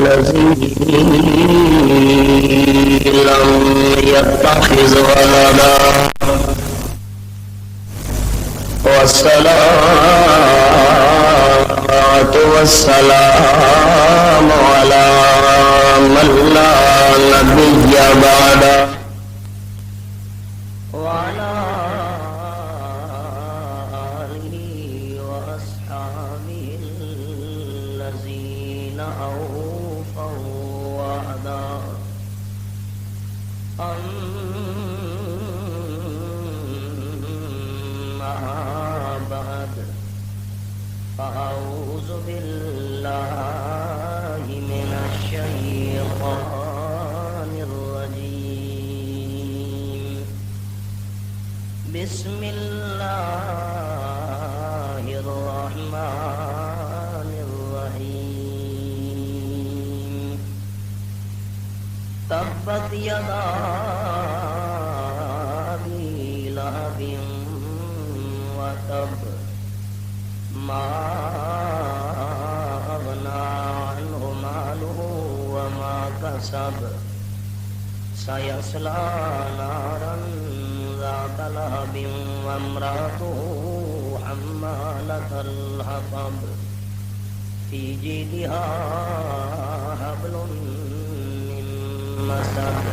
الذي لم يتخذ ولدا والصلاة والسلام على من لا نبي بعده وعلى آله وأصحابه الذين أوفوا وعدا أما بعد فأعوذ بالله من الشيطان الرجيم بسم الله الرحمن الرحيم تبت يدا أبي لهب وتب ما أغنى عنه ماله وما كسب سيصلى نارا ذات لهب وامرأته حمالة الحطب في جيدها حبل من مسد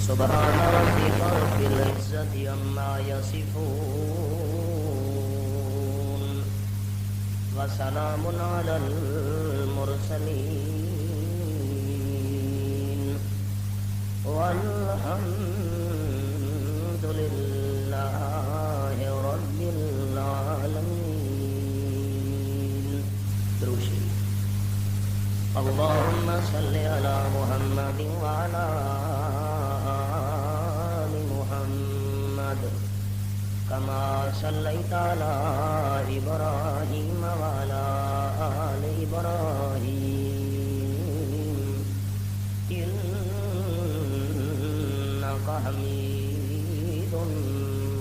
سبحان ربك رب العزة عما يصفون وسلام على المرسلين والحمد لله رب العالمين. دروشی اللهم صل على محمد وعلى آل محمد كما صليت على إبراهيم وعلى آل إبراهيم إنك حميد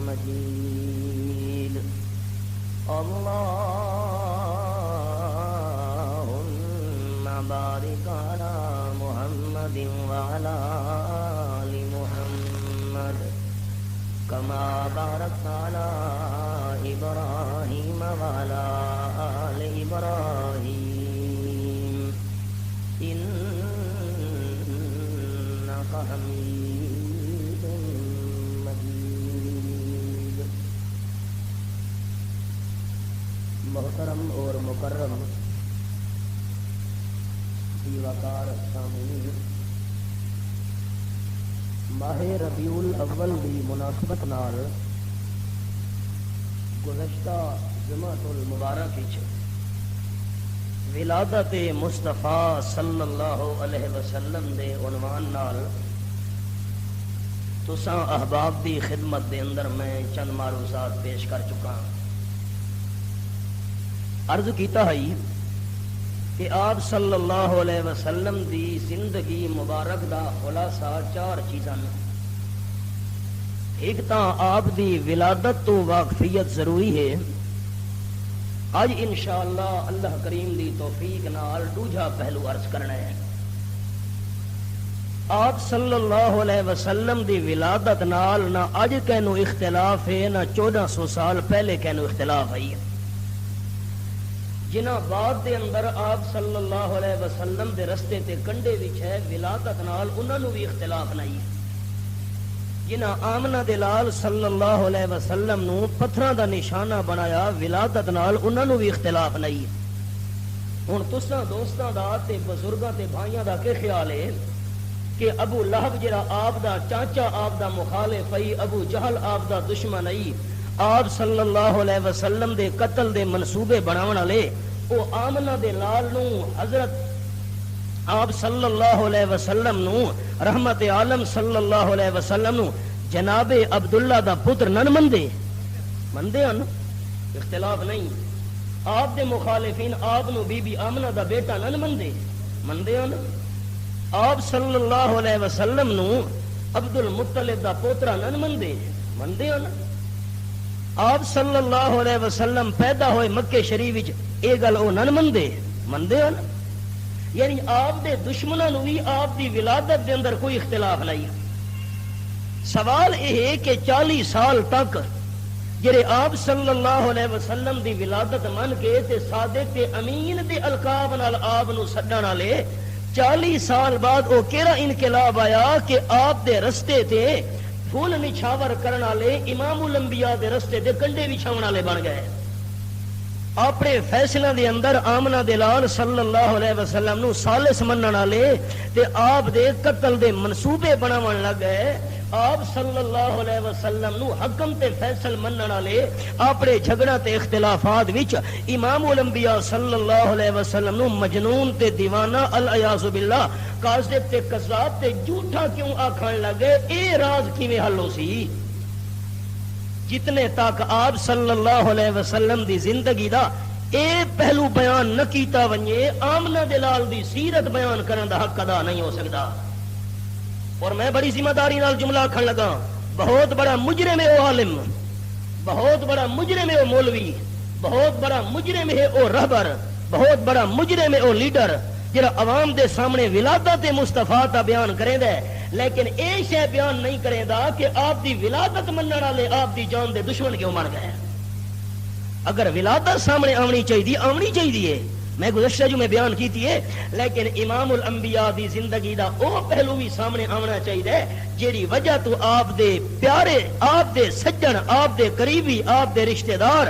مجيد. اللهم بارك على محمد وعلى آل محمد كما باركت على إبراهيم وعلى آل إبراهيم إنك حميد مجيد. محترم اور مکرم وقار سامعین، ماہ ربیع الاول دی مناسبت نال گزشتہ جمعۃ المبارک وچ ولادت مصطفیٰ صلی اللہ علیہ وسلم دے عنوان نال تساں احباب دی خدمت دے اندر میں چند معروضات پیش کر چکا ہوں. عرض کیتا ہے کہ آپ صلی اللہ علیہ وسلم دی زندگی مبارک دا خلاصہ چار چیزاں. ایک تاں آپ دی ولادت تو واقفیت ضروری ہے. آج انشاءاللہ اللہ کریم دی توفیق نال دوجا پہلو عرض کرنا ہے. آپ صلی اللہ علیہ وسلم دی ولادت نال نہ اج کینو اختلاف ہے نہ 1400 سال پہلے کینو اختلاف ہے. جنہ بعد دے اندر آپ صلی اللہ علیہ وسلم دے رستے تے کنڈے وچ ہے ولادت نال انہاں نو بھی اختلاف نہیں. جنہ آمنہ دے لال صلی اللہ علیہ وسلم نو پتھراں دا نشانہ بنایا ولادت نال انہاں نو بھی اختلاف نہیں. ہن تساں دوستاں دا تے بزرگاں تے بھائیاں دا کہ خیال ہے کہ ابو لہب جڑا آپ دا چاچا آپ دا مخالف ہے، ابو جہل آپ دا دشمن ہے، آپ صلی اللہ علیہ وسلم دے قتل دے منصوبے بناون والے او آمنہ دے لال نو حضرت آپ صلی اللہ علیہ وسلم نو رحمت عالم صلی اللہ علیہ وسلم نو جناب عبداللہ دا پتر نن مندے ہیں، اختلاف نہیں. آپ دے مخالفین آپ نو بی بی آمنہ دا بیٹا نن مندے ہیں. آپ صلی اللہ علیہ وسلم نو عبد المطلب دا پوترا نن مندے ہیں. آپ صلی اللہ علیہ وسلم پیدا ہوئے مکے شریف وچ اے گل او نن مندے ہیں. یعنی آپ دے دشمنوں نو بھی آپ دی ولادت دے اندر کوئی اختلاف نہیں. سوال یہ ہے کہ 40 سال تک جڑے آپ صلی اللہ علیہ وسلم دی ولادت من کے تے صادق تے امین دے القاب نال آپ نو سڈن والے 40 سال بعد وہ کیڑا انقلاب آیا کہ آپ دے رستے تے پھول نچھاور کرن والے امام الانبیاء دے رستے تے کنڈے بچھاون والے بن گئے. اپنے فیصلہ دے اندر آمنہ دلال صلی اللہ علیہ وسلم نو سالس منن والے تے آپ دے قتل دے منصوبے بناون لگ گئے. آپ صلی اللہ علیہ وسلم نو حکم تے فیصل منن والے اپنے جھگڑا تے اختلافات وچ امام الانبیاء صلی اللہ علیہ وسلم نو مجنون تے دیوانہ العیاذ باللہ کاذب تے کذاب تے جھوٹا کیوں آکھن لگے. اے راز کیویں حل ہو سی؟ جتنے تک آپ صلی اللہ علیہ وسلم دی زندگی دا اے پہلو بیان نہ کیتا ونجے آمنہ دلال دی سیرت بیان کرن دا حق ادا نہیں ہو سکتا. اور میں بڑی ذمہ داری نال جملہ کھڑ لگا، بہت بڑا مجرم ہے وہ عالم، بہت بڑا مجرم ہے وہ مولوی، بہت بڑا مجرم ہے وہ رہبر، بہت بڑا مجرم ہے وہ لیڈر جڑا عوام دے سامنے ولادت مصطفیٰ دا بیان کرے دے لیکن اے شے بیان نہیں کرے دا کہ آپ دی ولادت منن والے آپ دی جان دے دشمن کیوں مر گئے. اگر ولادت سامنے آنی چاہیے میں گزشتہ جو میں بیان کیتی ہے، لیکن امام الانبیاء دی زندگی دا او پہلو بھی سامنے آنا چاہیے جیڑی وجہ تو آپ دے پیارے، آپ دے سجن، آپ دے قریبی، آپ دے رشتہ دار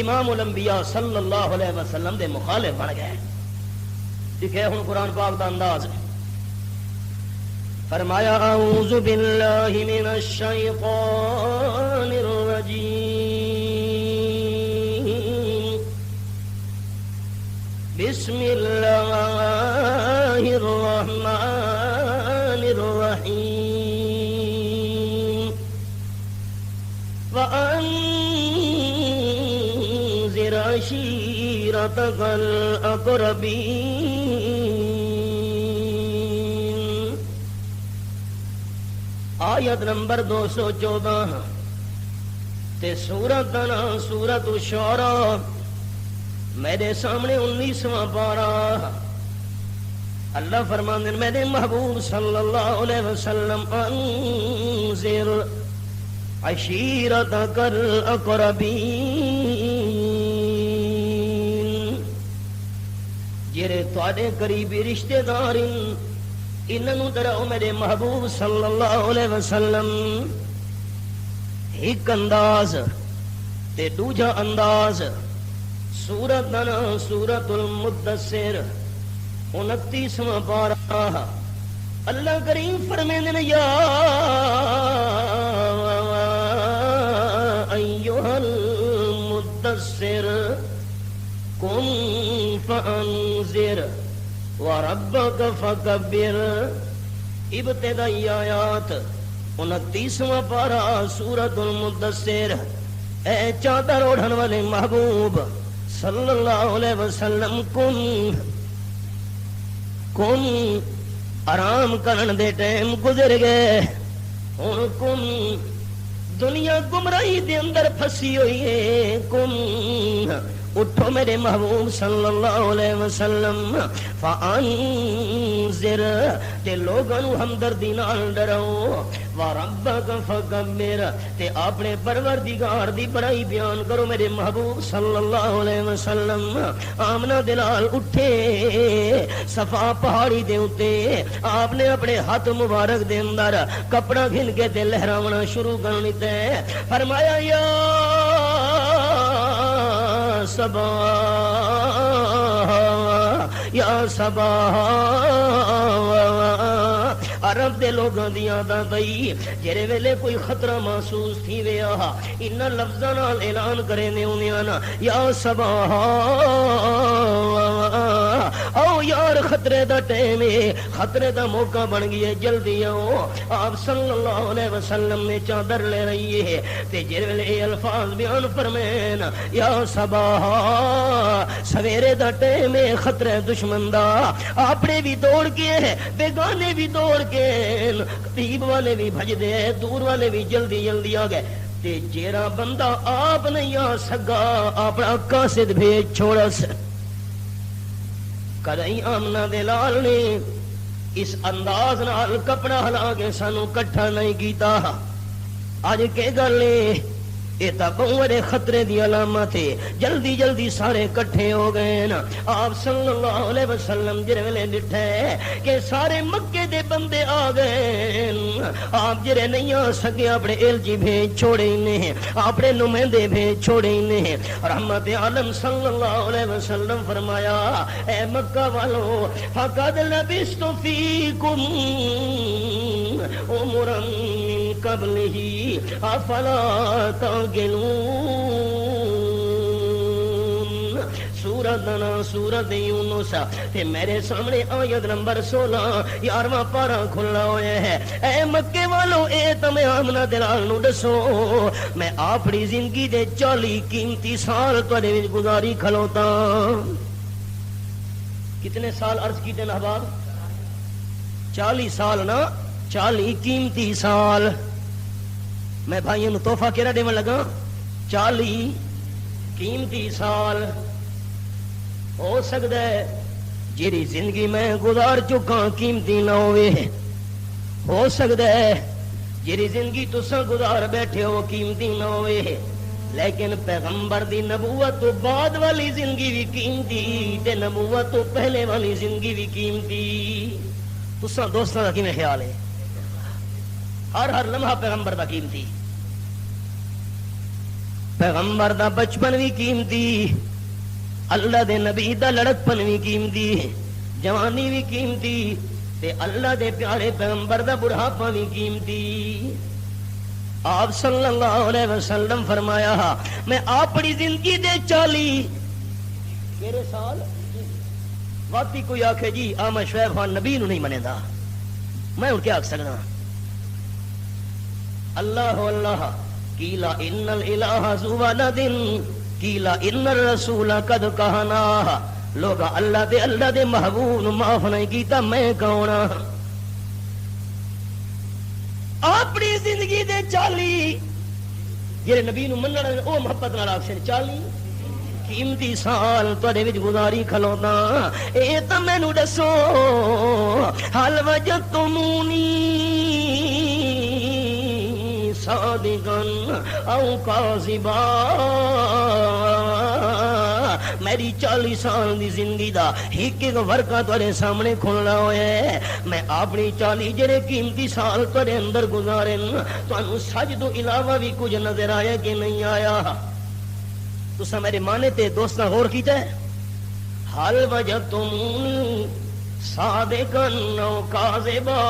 امام الانبیاء صلی اللہ علیہ وسلم دے مخالف بن گئے. دیکھے ہن قرآن پاک دا انداز فرمایا اعوذ باللہ من الشیطان الرجیم بسم اللہ الرحمن الرحیم وانذر عشیرتک الاقربین. آیت نمبر 214 تے سورت کا نام سورت الشعراء. میرے سامنے 19واں پارہ. اللہ فرماندے میرے محبوب صلی اللہ علیہ وسلم انذر عشیرتک الاقربین. جڑے تواڈے قریبی رشتہ دار انہوں ڈراؤ میرے محبوب صلی اللہ علیہ وسلم. ایک انداز تے دوجا انداز. سورت کا نام سورت المدثر 29واں پارہ. اللہ کریم فرمیندے نے یا ایھا المدثر قم فانذر وَرَبَّكَ فَكَبِّرْ. ابتدائی آیات 29واں پارہ سورۃ المدثر. اے چادر اوڑھن والے محبوب صلی اللہ علیہ وسلم کن آرام کرن دے ٹائم گزر گئے. ہن کن دنیا گمراہی دے اندر پھسی ہوئی ہے. کن اٹھو میرے محبوب صلی اللہ علیہ وسلم فانذر تے لوگاں نو ہمدردی نال ڈراؤ. وربک فکبر تے اپنے پروردگار دی بڑائی بیان کرو میرے محبوب صلی اللہ علیہ وسلم. آمنہ دلال اٹھے صفا پہاڑی دے اوتے آپ نے اپنے ہاتھ مبارک دے اندر کپڑا گھن کے تے لہراونا شروع کر دیتا ہے. فرمایا یا صبا یا صبا. عرب دے لوگاں دی عادت آئی جڑے ویلے کوئی خطرہ محسوس تھی ویا ان لفظاں نال اعلان کرے نے ہوندیاں نا یا صبا او یار خطرے دا ٹائم ہے، خطرے دا موقع بن گیا، جلدی آؤ. آپ صلی اللہ علیہ وسلم نے چادر لے رہی ہے تے جڑے ویلے اے الفاظ بیان فرمائن یا صبا سویرے دا ٹائم ہے، خطرے دشمن دا. اپنے بھی دوڑ کے بیگانے بھی دوڑ کے قریب والے بھی بھج دے، دور والے بھی جلدی جلدی آ گئے. تے جیڑا بندہ آپ نہیں آ سکا اپنا قاصد بھیج چھوڑس. کدی آمنہ دے لال نے اس انداز نال کپڑا ہلا کے سانو کٹھا نہیں کیتا. اج کے گل یہ تو بہت بڑے خطرے دی علامت ہے. جلدی جلدی سارے کٹھے ہو گئے نا. آپ صلی اللہ علیہ وسلم جڑے ویلے ڈٹھے کہ سارے مکے دے بندے آ گئے. آپ جڑے نہیں آ سکے اپنے ایلچی بھیج چھوڑے نے, اپنے نمائندے بھیج چھوڑے نے. رحمت عالم صلی اللہ علیہ وسلم فرمایا اے مکہ والو فقد لبثت فیکم عمرا من قبلہ افلا تعقلون. سورت یونس تے میرے سامنے آیت نمبر 16 11واں پارا کھلا ہوا ہے. اے مکے والو اے تمہیں آمنہ دلال نو دسو میں اپنی زندگی دے 40 قیمتی سال تواڈے وچ گزاری کھلوتا. کتنے سال عرض کیتے نا احباب؟ 40 سال نا, 40 قیمتی سال. میں بھائیوں نو تحفہ کیڑا دیون لگا؟ 40 قیمتی سال. ہو سکتا ہے جیری زندگی میں گزار چکا قیمتی نہ ہوئے, ہو سکتا ہے جیری زندگی تساں گزار بیٹھے ہو قیمتی نہ ہوئے, لیکن پیغمبر دی نبوت تو بعد والی زندگی بھی قیمتی تے نبوت تو پہلے والی زندگی بھی قیمتی. تساں دوستاں دا کیویں خیال ہے؟ ہر لمحہ پیغمبر دا قیمتی, پیغمبر دا بچپن بھی قیمتی, اللہ دے نبی دا لڑکپن بھی قیمتی, جوانی بھی قیمتی, تے اللہ دے پیارے پیغمبر دا بڑھاپا بھی قیمتی. آپ صلی اللہ علیہ وسلم فرمایا میں اپنی زندگی دے 40 میرے سال واقعی کوئی آکھے جی آمد شعیب خان نبی نو نہیں منے دا, میں ان کے آکھ سکنا اللہ اللہ قیل ان الالہ ذو ولد قیل ان الرسول قد کہنا. لوگ اللہ دے محبوب نو معاف نہیں کیتا, میں کون ہاں؟ اپنی زندگی دے 40 جڑے نبی نو منن او محبت نال آکھن 40 قیمتی سال تواڈے وچ گزاری کھلونا. اے تے مینوں دسو حل وجدتمونی صادقاً او کاذبا. میری 40 سال دی زندگی دا ایک ایک ورقہ تواڈے سامنے کھلنا ہوا ہے. میں اپنی 40 جڑے قیمتی سال تواڈے اندر گزارے تانوں سج تو علاوہ بھی کچھ نظر آیا کہ نہیں آیا؟ تساں میرے مانے تے دوستاں غور کیتا ہے؟ حل وجدتمونی صادقاً او کاذبا.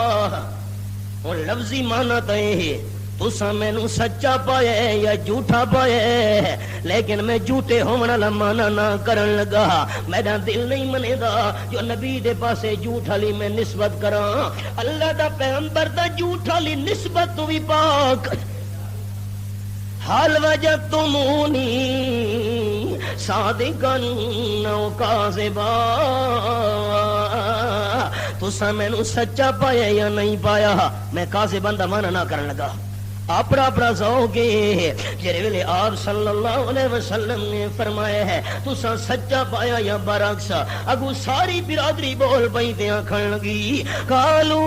اور لفظی معنی تے ہے تساں مینوں سچا پایا یا جھوٹا پایا, لیکن میں جھوٹے ہون والا مانا نہ کرن لگا. میرا دل نہیں منے دا جو نبی دے پاسے جھوٹ والی میں نسبت کراں. اللہ دا پیغمبر دا جھوٹ والی نسبت تو بھی پاک. حال وجدتمونی صادقاً او کاذبا. تساں مینوں سچا پایا یا نہیں پایا؟ میں کاذباں دا مانا نہ کرن لگا. اپنا ذوق ہے جڑے ویلے آپ صلی اللہ علیہ وسلم نے فرمایا ہے تساں سچا پایا یا برعکس؟ اگو ساری برادری بول پئی تے آکھن لگی قالو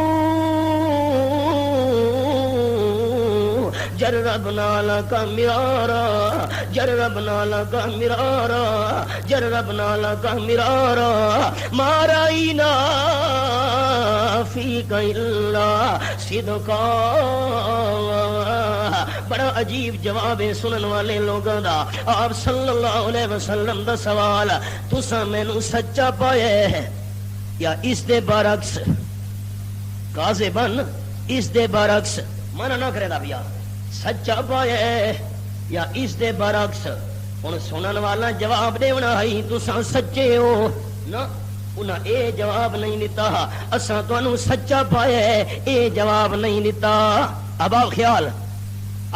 جربنا لک مرارا جربنا لک مرارا جربنا لک مرارا ما رأینا فیک الا صدقا. بڑا عجیب جواب ہے سنن والے لوگوں دا. آپ صلی اللہ علیہ وسلم دا سوال تساں مینوں سچا پایا ہے یا اس دے برعکس؟ کاذبن اس دے برعکس منع نہ کرے دا بیا سچا پایا ہے یا اس دے برعکس. ہن سنن والا جواب دیونا ہے تساں سچے ہو نا, انہاں اے جواب نہیں دیتا اساں تانوں سچا پایا ہے اے جواب نہیں دیتا. اب آپ خیال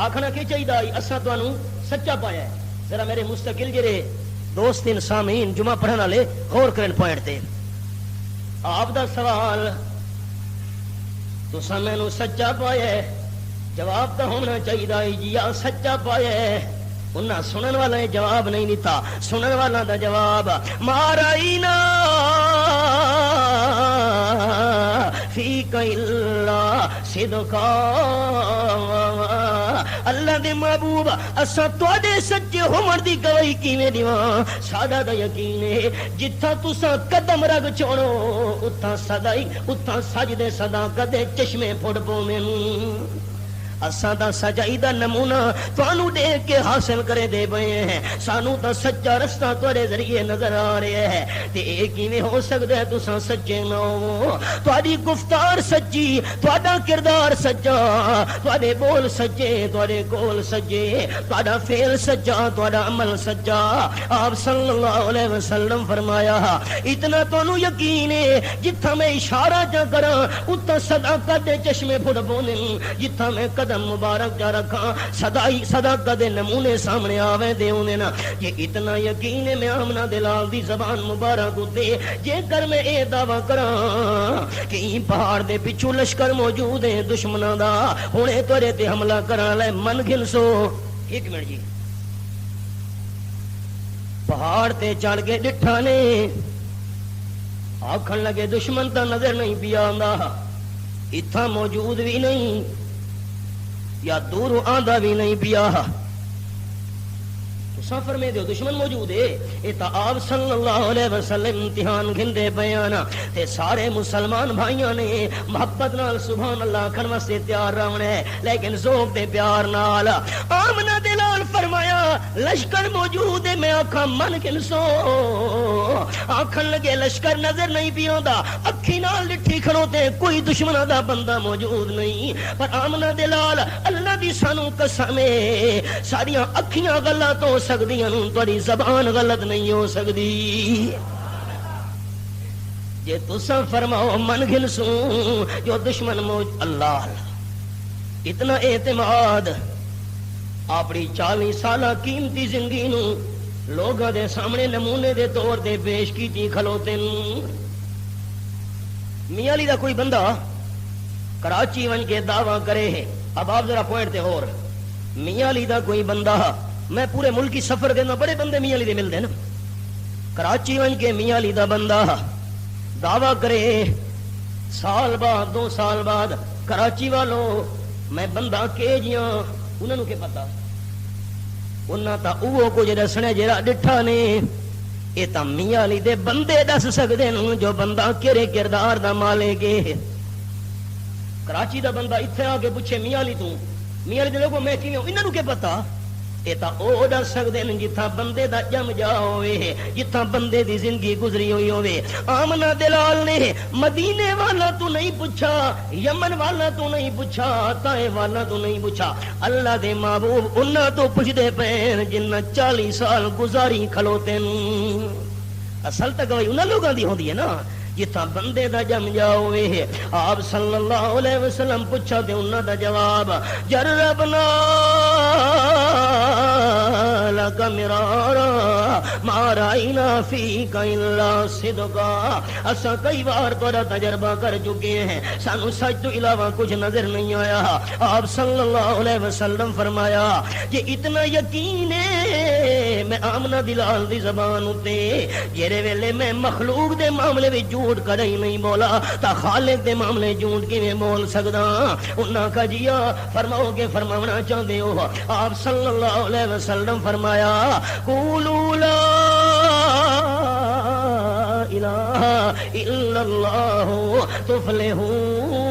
آخنا کی چاہیے اساں تانوں سچا پایا ہے. ذرا میرے مستقل جڑے دوست سامعین جمعہ پڑھن والے غور کرن پوائنٹ تے. آپ دا سوال تساں مینوں سچا پایا ہے, جواب تو ہونا چاہیے جی آ سچا پایا ہے. انہاں سنن والا جواب نہیں دیتا. سنن والا دا جواب مارائینا فیک الا صدقا اللہ دے محبوب اساں تواڈے سچے ہون دی گواہی کیویں دیواں ساڈا تے یقین ہے جتھا تساں قدم رکھ چھوڑو اتھاں صدائی اتھاں سجدے صدا کدے چشمے پھڑ پوویں اساں دا سچائی دا نمونہ تانوں دیکھ کے حاصل کرے دے پئے ہیں سانوں تا سچا رستہ تواڈے ذریعے نظر آ رہا ہے تے اے کیویں ہو سکدا ہے تساں سچے نہ ہو تواڈی گفتار سچی تواڈا کردار سچا تواڈے بول سچے تواڈے قول سچے تواڈا فعل سچا تواڈا عمل سچا آپ صلی اللہ علیہ وسلم فرمایا اتنا تانوں یقین ہے جتھا میں اشارہ جا کراں اتھا صداقت دے چشمے پھڑ پونے جتھا میں قدم مبارک جا رکھاں صداقت دے نمونے سامنے آویں دے ہونے نا یہ اتنا یقین ہے میں آمنہ دلال دی زبان مبارک ہوتے جے کر میں اے دعویٰ کراں کہ این پہاڑ دے پچھو لشکر موجود ہیں دشمنوں دا ہونے تورے تے حملہ کرا لے من گن سو ایک منٹ جی پہاڑ تے چڑھ کے ڈٹھا نے آکھن لگے دشمن تا نظر نہیں پیا آندا اتھا موجود بھی نہیں یا دور آندا بھی نہیں پیا تو سفر میں دیو دشمن موجود ہے اے تا آپ صلی اللہ علیہ وسلم امتحان گھندے بیانا تے سارے مسلمان بھائیاں نے محبت نال سبحان اللہ کھن واسطے تیار رہنا ہے لیکن ذوق دے پیار نال آمنہ دلال فرمایا لشکر موجود ہے میں آکھاں من کنسو آکھن لگے لشکر نظر نہیں پیوندا اکھی نال لٹھی کھڑوتے کوئی دشمناں دا بندہ موجود نہیں پر آمنہ دلال اللہ دی سانو قسم ہے ساریاں اکھیاں غلط ہو سکدیاں تہاڈی زبان غلط نہیں ہو سکدی جے تساں فرماؤ من گھنسوں جو دشمن اللہ اتنا اعتماد اپنی 40 سالہ قیمتی زندگی نو لوگاں دے سامنے نمونے دے طور تے پیش کیتی کھلوتے میاں علی دا کوئی بندہ کراچی ون کے دعویٰ کرے ہے اب آپ ذرا پوائنٹ تے اور میاں علی دا کوئی بندہ میں پورے ملک کی سفر دینا بڑے بندے میاں علی دے ملتے ہیں نا کراچی ون کے میاں علی دا بندہ دعویٰ کرے سال بعد 2 سال بعد کراچی والوں میں بندہ کہ جیاں انہوں نے کہ پتا انہاں تا اوہ کچھ دسنے جڑا ڈٹھا نے اے تا میاں علی دے بندے دس سکدے نوں جو بندہ کیڑے کردار دا مالک ہے کراچی دا بندہ اتنے آ کے پوچھے میاں علی تو میاں علی دے لوگوں میں کیویں انہاں نوں کہ پتا اے تا او دس سکدے نے جتھاں بندے دا جم جا ہوئے جتھاں بندے دی زندگی گزری ہوئی ہوئے آمنہ دلال نے مدینے والا تو نہیں پوچھا یمن والا تو نہیں پوچھا طائف والا تو نہیں پوچھا اللہ دے محبوب انہاں تو پوچھدے پئے جنہ 40 سال گزاری کھلوتے اصل تک وہی انہاں لوگاں دی ہوندی ہے نا جتھاں بندے دا جم جا ہوئے آپ صلی اللہ علیہ وسلم پوچھا تے انہاں دا جواب جربنا لک مرارا ما رائنا فیک الا صدقا اساں کئی بار تہاڈا تجربہ کر چکے ہیں سانو سچ تو علاوہ کچھ نظر نہیں آیا آپ صلی اللہ علیہ وسلم فرمایا کہ اتنا یقین ہے میں آمنہ دلال دی زبان اتے جیرے ویلے میں مخلوق دے معاملے وچ جھوٹ کدی نہیں بولا تا خالق دے معاملے جھوٹ کیویں بول سکدا انہاں کا جیا فرماؤ کہ فرماونا چاہندے ہو آپ صلی اللہ علیہ وسلم فرمایا قولوا لا الہ الا اللہ تفلحون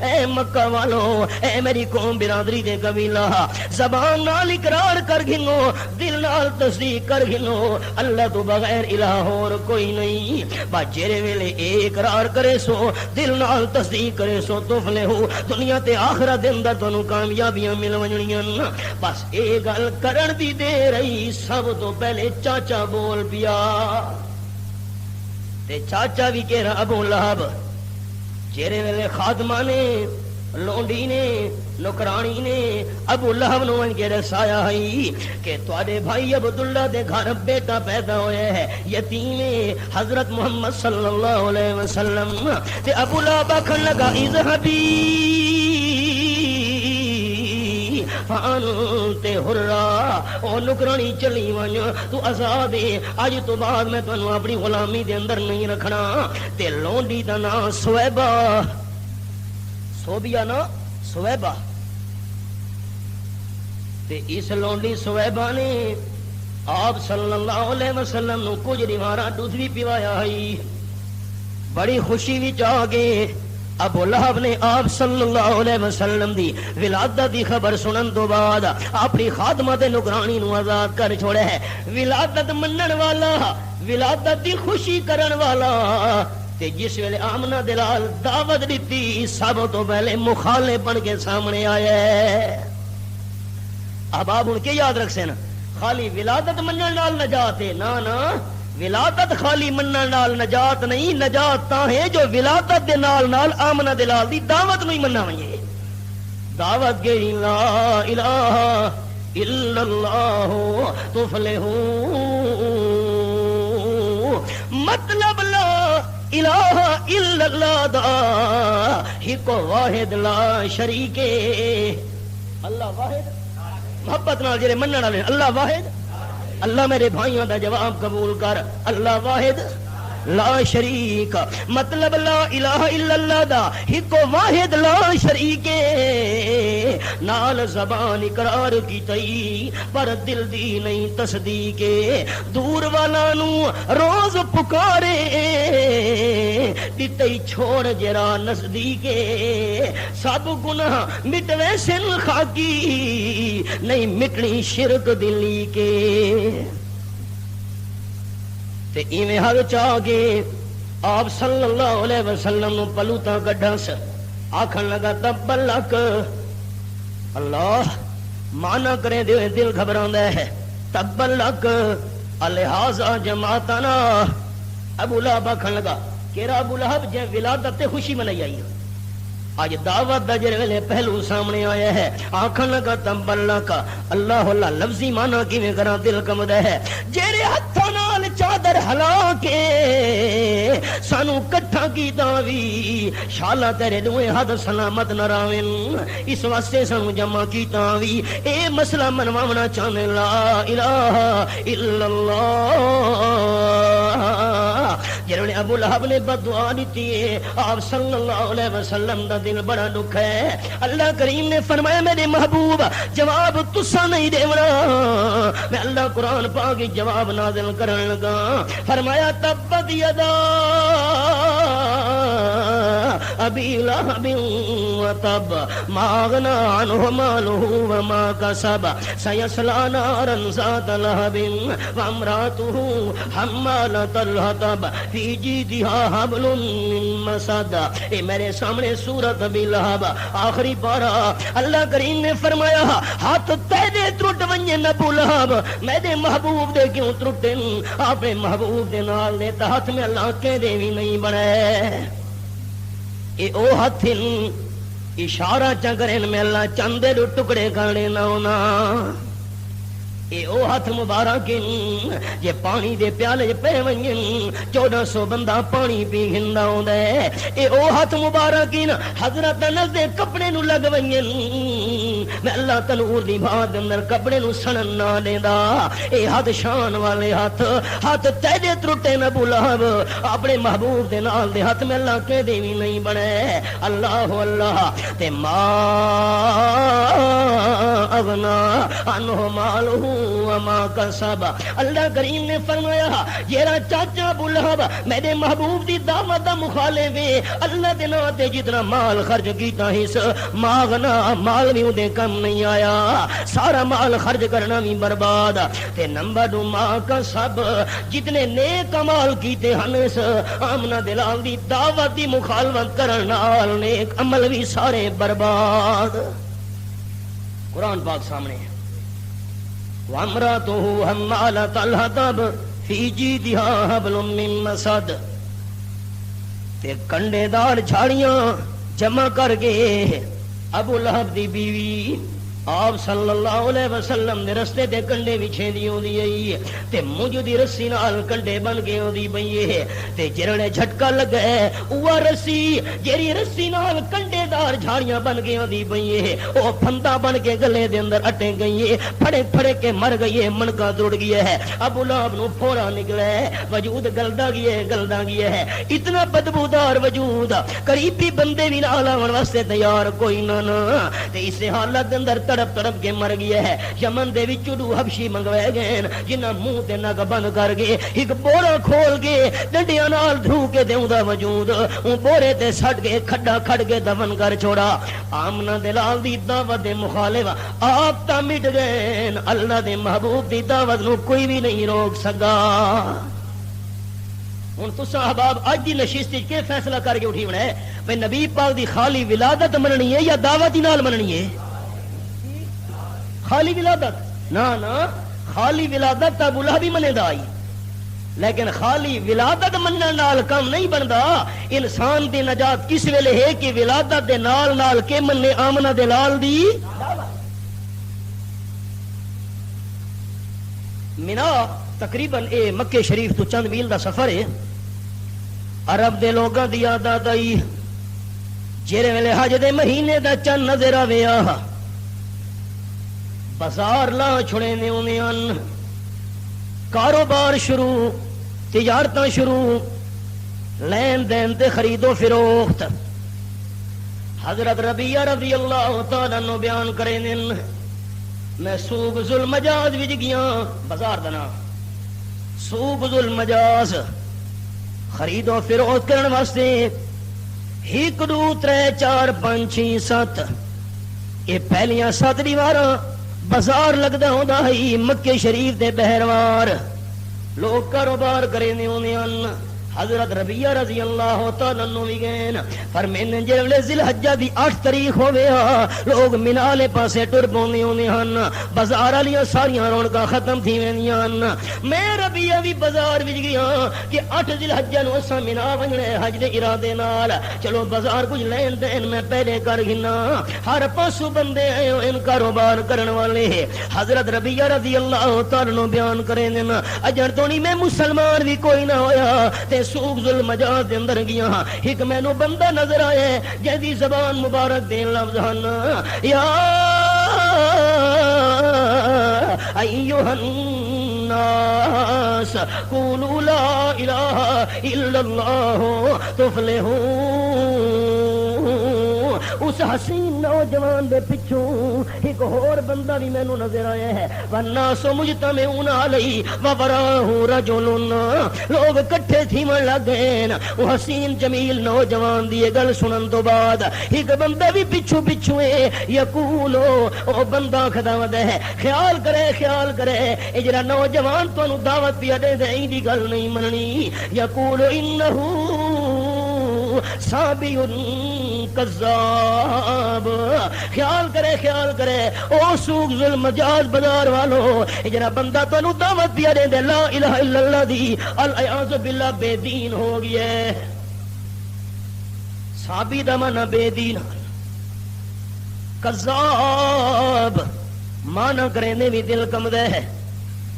اے مکہ والو اے میری قوم برادری دے قبیلہ زبان نال اقرار کر گھنو دل نال تصدیق کر گھنو اللہ تو بغیر الہ اور کوئی نہیں با جیرے ویلے اے اقرار کرے سو دل نال تصدیق کرے سو تفلحو دنیا تے آخرت دے اندر تانوں کامیابیاں مل ونجنیاں بس اے گل کرن دی دے رہی سب تو پہلے چاچا بول پیا تے چاچا بھی کہہ رہا ابو لہب جیرے ویلے خادمہ نے لونڈی نے نوکرانی نے ابو لہب نو ان کے رسایا ہے کہ تواڈے بھائی عبداللہ دے گھر بیٹا پیدا ہویا ہے یتیم حضرت محمد صلی اللہ علیہ وسلم تے ابو لہب آکھن لگا اذهبی فانتے حرا او نکرانی چلی ون تو آزاد ہے اج تو بعد میں تانوں اپنی غلامی دے اندر نہیں رکھنا تے لونڈی دا نام سویبہ سوبیا نا سویبہ تے اس لونڈی سویبہ نے آپ صلی اللہ علیہ وسلم نو کچھ دیواراں دودھ بھی پیوایا ہے بڑی خوشی وچ آ گئے ابو لہب نے آپ صلی اللہ علیہ وسلم دی ولادت دی خبر سنن تو بعد اپنی خادمہ تے نگرانی نو آزاد کر چھوڑے ہے ولادت منن والا ولادت دی خوشی کرن والا تے جس ویلے آمنہ دلال دعوت دیتی سب تو پہلے مخالف بن کے سامنے آیا ہے اب آپ ان کے یاد رکھ سے نا خالی ولادت منن نال نجات ہے نا نا ولادت خالی منن نال نجات نہیں نجات تا ہے جو ولادت دے نال نال آمنہ دلال دی دعوت نہیں مننا وے دعوت کے لا الہ الا اللہ تفلحو مطلب لا الہ الا اللہ دا ایک واحد لا شریک اللہ واحد محبت نال جڑے منن والے اللہ واحد اللہ میرے بھائیوں دا جواب قبول کر اللہ واحد لا شریک مطلب لا الہ الا اللہ دا ایک واحد لا شریک نال زبان اقرار کی تئی پر دل دی نہیں تصدیق دور والا نو روز پکارے دتی چھوڑ جرا نزدیک سب گناہ مٹوے سن خاکی نہیں مٹنی شرک دلی کے تے ایویں ہر چاہ گے آپ صلی اللہ علیہ وسلم نو پلوتا گڈھا سے آکھن لگا تبلک اللہ مانا کریں دے دل گھبراندا ہے تبلک الہذا جماعتنا ابو لہب آکھن لگا کیرا ابو لہب جے ولادت تے خوشی منائی آئی آج دعوت دا جڑے ویلے پہلو سامنے آیا ہے آکھن لگا تبلک اللہ اللہ لفظی مانا کیویں کراں دل کمدا ہے جڑے ہتھاں نال چادر ہلا کے سانو کٹھا کیتا وی شالا تیرے دوے ہاتھ سلامت نہ راویں اس واسطے سانو جمع کیتا وی اے مسئلہ منواونا چاہنے لا الہ الا اللہ جنہوں ابو لہب نے بددعا دیتی ہے آپ صلی اللہ علیہ وسلم دا دل بڑا دکھ ہے اللہ کریم نے فرمایا میرے محبوب جواب تسا نہیں دیونا میں اللہ قرآن پاک جواب نازل کرن لگا فرمایا تبت یدا ابی لہب وتب ما اغنی عنہ مالہ وما کسب سیصلی نارا ذات لہب وامرأتہ حمالۃ الحطب فی جیدہا حبل من مسد اے میرے سامنے سورۃ ابی لہب آخری پارا اللہ کریم نے فرمایا ہاتھ تیرے ترٹ ونجن ابو لہب میرے محبوب دے کیوں ترٹن اپنے محبوب دے نال دے ہاتھ میں اللہ کے دے بھی نہیں بنے اے او ہاتھ اشارہ چکرن میں اللہ چندے دو ٹکڑے کرنے نہ ہونا اے او ہاتھ مبارک یہ پانی دے پیالے پہ ونجن 1400 بندہ پانی پی گھندا ہوندا ہے اے او ہاتھ مبارک حضرت انس دے کپڑے نو لگ ونجن میں اللہ تنور دی بھات اندر کپڑے نو سنن نہ دیندا اے ہاتھ شان والے ہاتھ تیرے ترٹے نہ بلہب اپنے محبوب دے نال دے ہاتھ میں اللہ کے دے بھی نہیں بنے اللہ اللہ تے ما اغنا عنہ مالہ وما کسب اللہ کریم نے فرمایا یہ چاچا ابو لہب میرے محبوب دی دعوت دا مخالف ہے اللہ دے نام تے جتنا مال خرچ کیتا ہس ماغنا مال بھی اودے کم نہیں آیا سارا مال خرچ کرنا بھی برباد تے نمبر 2 ما کسب جتنے نیک عمل کیتے ہنس آمنہ دلال دی دعوت دی مخالفت کرن نال نیک عمل بھی سارے برباد قرآن پاک سامنے ہے وَامْرَأَتُهُ حَمَّالَةَ الْحَطَبِ فِي جِيدِهَا حَبْلٌ مِّن مَّسَدٍ تے کنڈے دار جھاڑیاں جمع کر کے ابو لہب دی بیوی آپ صلی اللہ علیہ وسلم دے رستے دے کنڈے وچھے دی ہوندی ہے تے مجھ دی رسی نال کنڈے بن کے ہوندی پئی ہے تے جڑے جھٹکا لگا ہے اوہ رسی جیڑی رسی نال کنڈے دار جھاڑیاں بن کے ہوندی پئی ہے او پھندا بن کے گلے دے اندر اٹے گئی ہے پھڑے پھڑے کے مر گئی ہے منکا توڑ گیا ہے ابو لہب نو پھوڑا نکلا ہے وجود گلدا گیا ہے اتنا بدبودار وجود قریبی بندے بھی نال آون واسطے تیار کوئی نہ تے اس حالت دے اندر تڑپ تڑپ کے مر گیا ہے یمن دے وچ دو حبشی منگوائے گئے جنہاں منہ تے نگ بند کر کے ایک بورا کھول کے ڈنڈیاں نال دھو کے دیوندا وجود او بورے تے سٹ کے کھڈا کھڈ کے دفن کر چھوڑا آمنہ دلال دی دعوت دے مخالف آپ تا مٹ گئے اللہ دے محبوب دی دعوت نو کوئی بھی نہیں روک سکا ہن تساں احباب اج دی نشست وچ کے فیصلہ کر کے اٹھی بنے بھئی نبی پاک دی خالی ولادت مننی ہے یا دعوت دی نال مننی ہے خالی ولادت نہ خالی ولادت ابو لہب بھی منے دا آئی لیکن خالی ولادت منن نال کم نہیں بندا انسان دی نجات کس ویلے ہے کہ ولادت دے نال نال کے مننے آمنہ دے لال دی مینا تقریباً اے مکے شریف تو چند میل دا سفر ہے عرب دے لوگاں دی عادت آئی جڑے ویلے حج دے مہینے دا چند نظر آویا بازار لا چھڑے نے انہیں کاروبار شروع تجارتاں شروع لین دین تے خرید و فروخت حضرت ربیعہ رضی اللہ تعالیٰ عنہ بیان کریں میں سوق ذو المجاز وچ گیا بازار دا نام سوق ذو المجاز خرید و فروخت کرن واسطے 1 2 3 4 5 6 7 یہ پہلیاں 7 دیواراں بازار لگدا ہوندا ہے مکے شریف دے بہروار لوگ کاروبار کرے نے ہوندے حضرت ربیعہ رضی اللہ تعالیٰ عنہ بھی گئے فرمیندے جے ذی الحجہ دی 8 تاریخ ہویا لوگ مینا والے پاسے ٹر پوندے ہوندے ہن بازار والیاں ساریاں رونقاں ختم تھی ویندیاں ہن میں ربیعہ بھی بازار وچ گیا کہ 8 ذی الحجہ نو اساں مینا ونجنا ہے حج دے ارادے نال چلو بازار کچھ لین دین میں پہلے کر گھنا ہر پاسوں بندے آئے ان کاروبار کرن والے حضرت ربیعہ رضی اللہ تعالیٰ عنہ بیان کریں دے اجر تو نہیں میں مسلمان بھی کوئی نہ ہویا تے سوق ذو المجاز دے اندر گیا ایک مینوں بندہ نظر آیا جہدی زبان مبارک دے لفظ ہن یا ایھا الناس قولوا لا الہ الا اللہ تفلحون اس حسین نوجوان دے پچھوں ایک اور بندہ بھی مینوں نظر آیا ہے والناس مجتمعون علیہ وبراہ رجل لوگ کٹھے تھیمن لگ گئے وہ حسین جمیل نوجوان دی گل سنن تو بعد ایک بندہ بھی پچھو پچھو ہے یقولو او بندہ خداوت ہے خیال کرے اے جڑا نوجوان تانوں دعوت پیا دے تے دی گل نہیں مننی یقولو انہو صابی کذاب خیال کرے او سوق ذو المجاز بازار والو جڑا بندہ تانوں دعوت دیا دے لا الہ الا اللہ دی الیاذ باللہ بے دین ہو گیا ہے صابی دا معنی بے دین کذاب معنی کرنے بھی دل کمدا ہے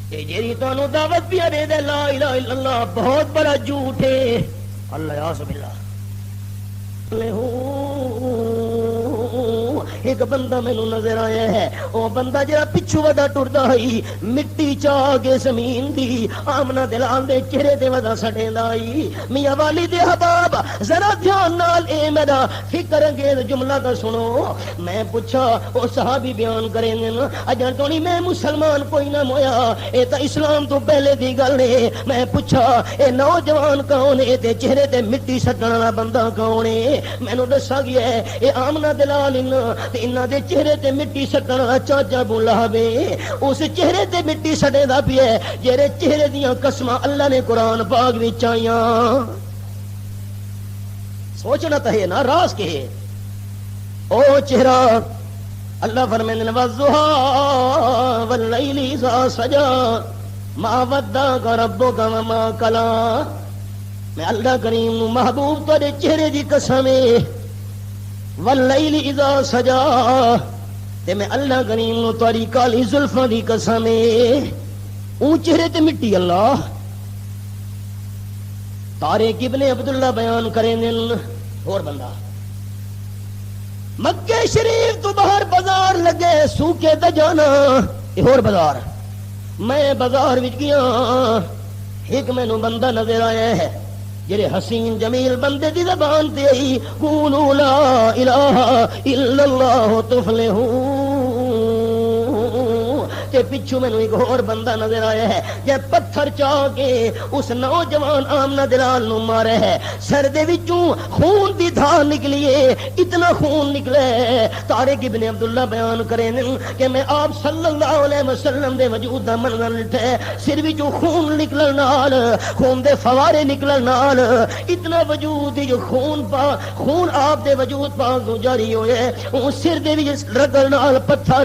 اے جڑی تانوں دعوت پیا دے لا الہ الا اللہ بہت بڑا جھوٹ ہے الیاذ باللہ ایک بندہ مینوں نظر آیا ہے او بندہ جڑا پچھو ودا ٹردا ہے مٹی چا کے زمین دی آمنہ دلال دے چہرے تے ودا سٹیندا ہے میاں والی دے احباب ذرا دھیان نال اے میرا فکر انگیز جملہ دا سنو میں پوچھا او صحابی بیان کریں گے اجاں تو نہیں میں مسلمان کوئی نہ ہویا اے تا اسلام تو پہلے دی گل ہے میں پوچھا اے نوجوان کون ہے تے چہرے تے مٹی سٹن والا بندہ کون ہے مینوں دسا گیا ہے اے آمنہ دلال انہاں دے چہرے تے مٹی سٹن والا چاچا ابو لہب اس چہرے تے مٹی سٹے دا پیا ہے جڑے چہرے دیاں قسماں اللہ نے قرآن پاک وچ آئیاں سوچنا تو ہے نا راز کے ہے او چہرہ اللہ فرمائے والضحیٰ واللیل اذا سجا ما ودعک ربک وما قلی میں اللہ کریم محبوب تیرے چہرے دی قسم ہے واللیل اذا سجا تے میں اللہ کریم نو تاری کالی زلفاں دی قسم اون چہرے تے مٹی اللہ طارق ابن عبداللہ بیان کریں دن اور بندہ مکہ شریف تو باہر بازار لگے سوکے دا جانا یہ اور بازار میں بازار وچ گیا ایک مینوں بندہ نظر آیا ہے جڑے حسین جمیل بندے دی زبان تے آئی قولوا لا الہ الا اللہ تفلحون تے پچھو میں ایک اور بندہ نظر آیا ہے جے پتھر چاہ کے اس نوجوان آمنہ دلال نو مارے ہے سر دے وچوں خون دی دھار نکلی ہے اتنا خون نکلے طارق ابن عبداللہ بیان کریں کہ میں آپ صلی اللہ علیہ وسلم دے وجود دا منظر لٹھے سر وچوں خون نکلن نال خون دے فوارے نکلن نال اتنا وجود دی جو خون آپ دے وجود پاک تو جاری ہوئے اس سر دے وچ رگڑ نال پتھر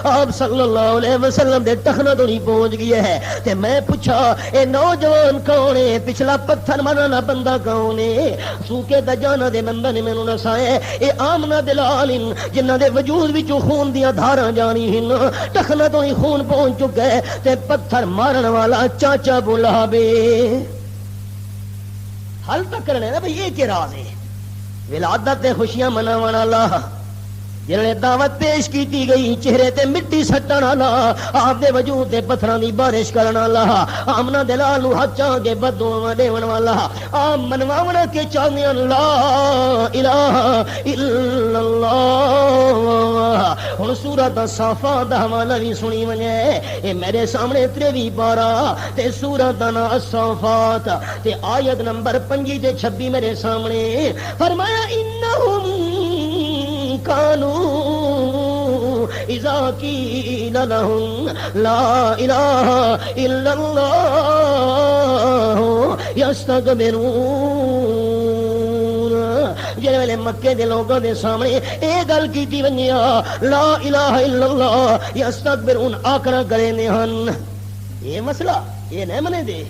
آپ صلی اللہ علیہ وسلم دے ٹخنا تو نہیں پہنچ گیا ہے تے میں پوچھا اے نوجوان کون ہے پچھلا پتھر مارنا بندہ کون ہے سوکے دجانا دے بندہ نے مینوں دسایا اے آمنہ دلال جنہاں دے وجود وچوں خون دیاں دھاراں جانی ہن ٹخنا تو ہی خون پہنچ چکا ہے تے پتھر مارن والا چاچا بلا بے حل تک کرنا ہے نا بھئی یہ کیا راز ہے ولادت تے خوشیاں مناون والا جنہیں دعوت پیش کی گئی چہرے تے مٹی سٹن والا آپ دے وجود تے پتھراں دی بارش کرن والا آمنہ دلال نو ہاتھ چاہ کے بددعاواں دیون والا آپ منواونا کے چاہندے لا الہ الا اللہ ہن سورۃ الصافات دا حوالہ بھی سنی ونجے اے میرے سامنے 23 پارہ تے سورۃ الصافات تے آیت نمبر 25 تے 26 میرے سامنے فرمایا انہم كانوا إذا قيل لهم لا إله إلا الله يستكبرون جے ویلے مکے دے لوگوں دے سامنے اے گل کیتی ونجیا لا الہ الا اللہ یستکبرون آکھنا کرے نے ہن یہ مسئلہ یہ نہیں منے دے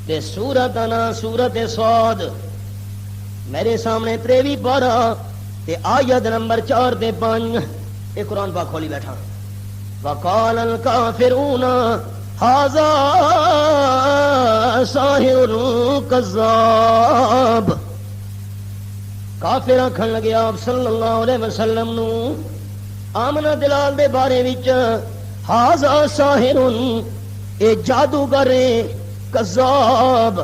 تے سورۃ صاد میرے سامنے 23 پارہ تے آیت نمبر 4 تے 5 اے قرآن پاک کھولی بیٹھا وقال الکافرون ھذا ساحر کذاب کافر آکھن لگے آپ صلی اللہ علیہ وسلم نو آمنہ دلال دے بارے وچ ھذا ساحر اے جادوگر کذاب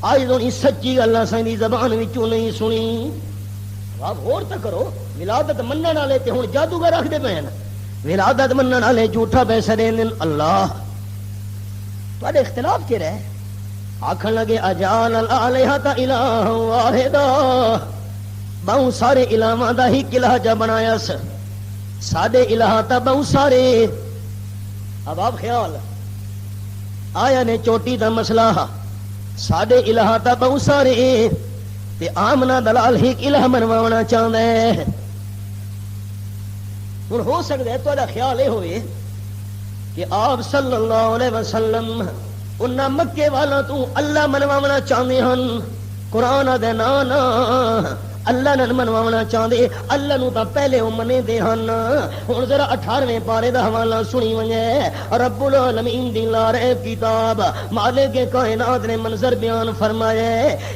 آج تو سچی گل ساری زبان وچوں نہیں سنی آپ غور تو کرو ولادت منن والے تے ہن جادوگر رکھدے پے ہیں ولادت منن والے جھوٹا پیسہ دین اللہ تواڈے اختلاف کی رہے آکھن لگے اجال الالہۃ الہ واحد بہت سارے الہاں دا ہی الہ بنایا ساڈے الہ تا بہت سارے اب آپ خیال آیا نے چوٹی دا مسئلہ ساڈے الہ تا بہت سارے تے آمنہ دلال ہی الہ منوانا چاہتا ہے ہن ہو سکتا ہے تہاڈا خیال یہ ہوئے کہ آپ صلی اللہ علیہ وسلم انہاں مکے والا تو اللہ منوانا چاہتے ہن قرآن دے نانا اللہ نہ منوانا چاہتے اللہ نو تا پہلے وہ منے دے ہن ہن ذرا 18ویں پارے دا حوالہ سنی ونجے رب العالمین دی لا ریب کتاب مالک کائنات نے منظر بیان فرمایا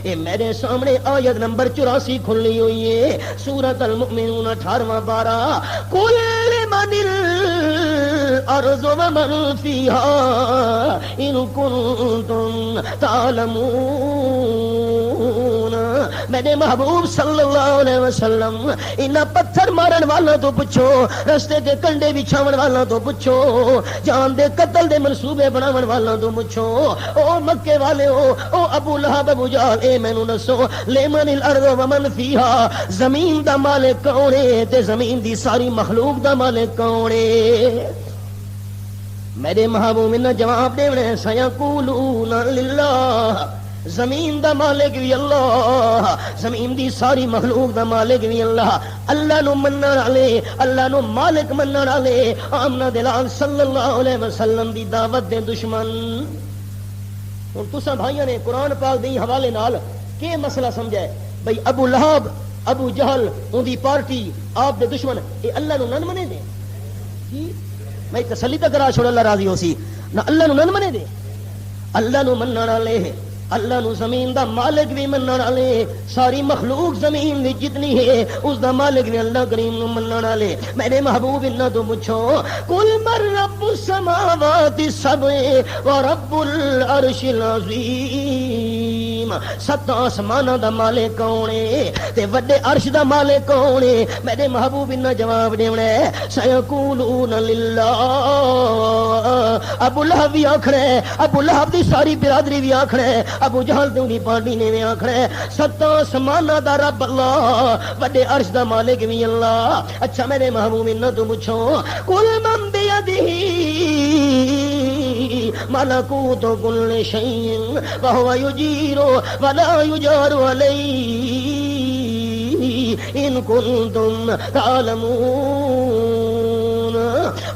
اے میرے سامنے آیت نمبر 84 کھلی ہوئی ہے سورۃ المؤمنون 18واں پارہ قل من الارض ومن فیہا ان کنتم تعلمون میرے محبوب صلی اللہ علیہ وسلم انہاں پتھر مارن والا تو پوچھو رستے کے کنڈے بچھاون والا تو پوچھو جان دے قتل دے منصوبے بناون والا تو پوچھو او مکے والے او ابو لہب ابو جہل اے مینوں دسو لمن الارض ومن فیہا زمین دا مالک کون ہے تے زمین دی ساری مخلوق دا مالک کون ہے میرے محبوب نے جواب دیونے سیقولون للہ زمین دا مالک بھی اللہ زمین دی ساری مخلوق دا مالک بھی اللہ اللہ نو منن والے اللہ نو مالک منن والے آمنہ دلال صلی اللہ علیہ وسلم دی دعوت دے دشمن ہن تساں بھائیاں نے قرآن پاک دے حوالے نال کہ مسئلہ سمجھا ہے بھئی ابو لہب ابو جہل ان دی پارٹی آپ دے دشمن یہ اللہ نو نہ منے دے جی میں تسلی تک کرا چھوڑ اللہ راضی ہو سی نہ اللہ نو نہ منے دے اللہ نو منن والے اللہ نو زمین دا مالک بھی منن والے ساری مخلوق زمین دی جتنی ہے اس دا مالک بھی اللہ کریم نو منن والے میرے محبوب انہاں تو پوچھو قل من رب السماوات السبع ورب العرش العظیم سات آسماناں دا مالک کون ہے تے وڈے عرش دا مالک کون ہے میرے محبوب انہاں جواب دیونا ہے سیقولون للہ ابو لہب بھی آکھنا ہے ابو لہب دی ساری برادری بھی آکھنا ہے ابو جہل دی پارٹی نے بھی آکھنا ہے سات آسماناں دا رب اللہ وڈے عرش دا مالک بھی اللہ اچھا میرے محبوب انہاں تو پوچھو قل من بیدہ ملکوت کل شیء وہو یجیر ولا یجار علیہ ان کنتم تعلمون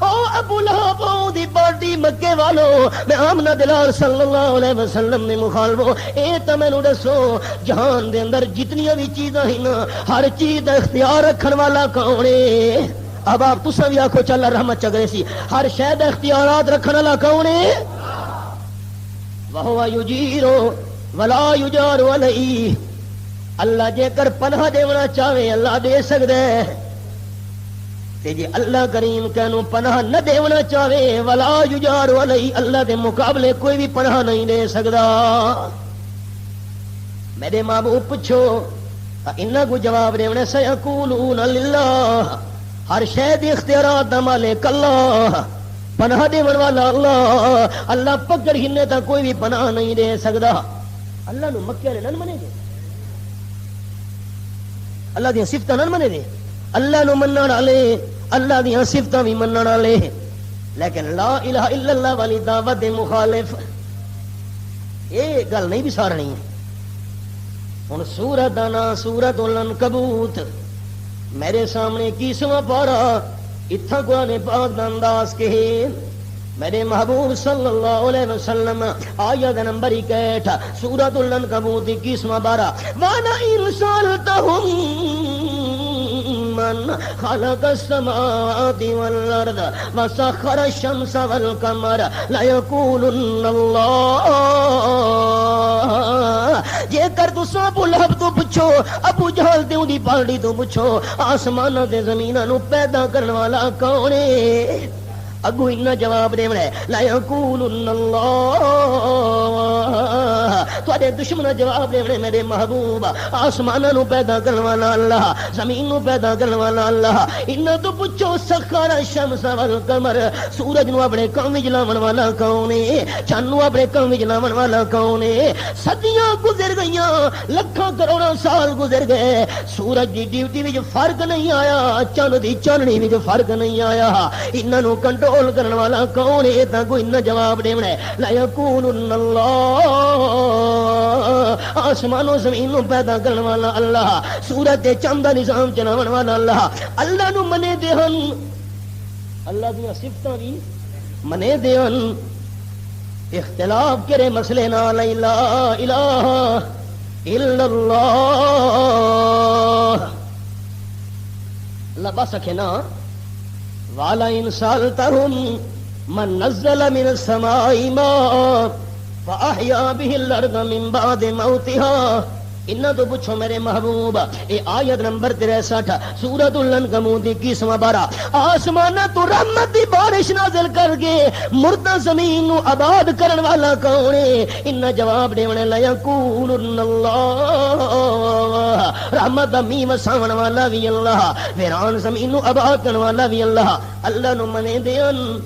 او ابو لہب دی پارٹی مکے والو میں آمنہ دلال صلی اللہ علیہ وسلم نے مخالفو اے تو میں نو دسو جہان دے اندر جتنی بھی چیزاں ہی نا ہر چیز دا اختیار رکھن والا کون ہے اب آپ تساں بھی آکھو چل رحمت چگرے سی ہر شے دا اختیارات رکھن والا کون ہے وہو یجیر ولا یجار علیہ اللہ جے کر پناہ دیونا چاہے اللہ دے سکتا ہے تے جی اللہ کریم کہنو پناہ نہ دیونا چاہے ولا یجار علیہ اللہ دے مقابلے کوئی بھی پناہ نہیں دے سکتا میرے محبوب پوچھو انہاں کو جواب دیونا سیقولون للہ ہر شے دی اختیارات دا مالک اللہ پناہ دیون والا اللہ اللہ پکڑ ہنے تا کوئی بھی پناہ نہیں دے سکتا اللہ نو مکے نے نہ منے دے اللہ دی صفتاں نہ منے دے اللہ نو منن والے اللہ دی صفتاں بھی منن والے لیکن لا الہ الا اللہ والی دعوت دے مخالف یہ گل نہیں بھی سارنی ہے ہن سورۃ انا سورۃ العنکبوت میرے سامنے 21واں پارہ اتھا قرآن پاک دا انداز کے میرے محبوب صلی اللہ علیہ وسلم آیت نمبر 61 سورۃ العنکبوت 21واں پارہ وَلَئِن سَأَلْتَهُم من خلق السماوات والارض وسخر الشمس والقمر ليقولن الله جے کر تساں ابو لہب تو پوچھو ابو جہل تے دی پارٹی تو پوچھو آسماناں تے زمیناں نو پیدا کرن والا کون ہے اگو انہاں جواب دیونا ہے لا یقولن اللہ تواڈے دشمن جواب دیونے میرے محبوب آسماناں نو پیدا کرن والا اللہ زمین نو پیدا کرن والا اللہ انہاں تو پوچھو سخر الشمس والقمر سورج نو اپنے کام وچ لاون والا کون ہے چاند نو اپنے کام وچ لاون والا کون ہے صدیاں گزر گئیاں لاکھاں کروڑاں سال گزر گئے سورج دی ڈیوٹی وچ فرق نہیں آیا چاند دی چاننی وچ فرق نہیں آیا انہاں نو کنٹرول کرنے والا کون ہے تا کوئی نہ جواب دیونا ہے لا یقولن اللہ آسمان و زمین نو پیدا کرنے والا اللہ سورج تے چاند دا نظام چلاون والا اللہ اللہ نو منے دے ہن اللہ دی صفتاں بھی منے دے ہن اختلاف کرے مسئلے نال لا الہ الا اللہ اللہ بس رکھے نا وَلَئِن سَأَلْتَهُم مَّن نَّزَّلَ مِنَ السَّمَاءِ مَاءً فَأَحْيَا بِهِ الْأَرْضَ مِن بَعْدِ مَوْتِهَا انہاں تو پوچھو میرے محبوب اے آیت نمبر 63 سورۃ العنکبوت 21واں پارہ آسماناں تو رحمت دی بارش نازل کر کے مردہ زمین نو آباد کرن والا کون ہے انہاں جواب دیونے لا یقولن اللہ رحمت دا می وساون والا بھی اللہ ویران زمین نو آباد کرن والا بھی اللہ اللہ نو منے دین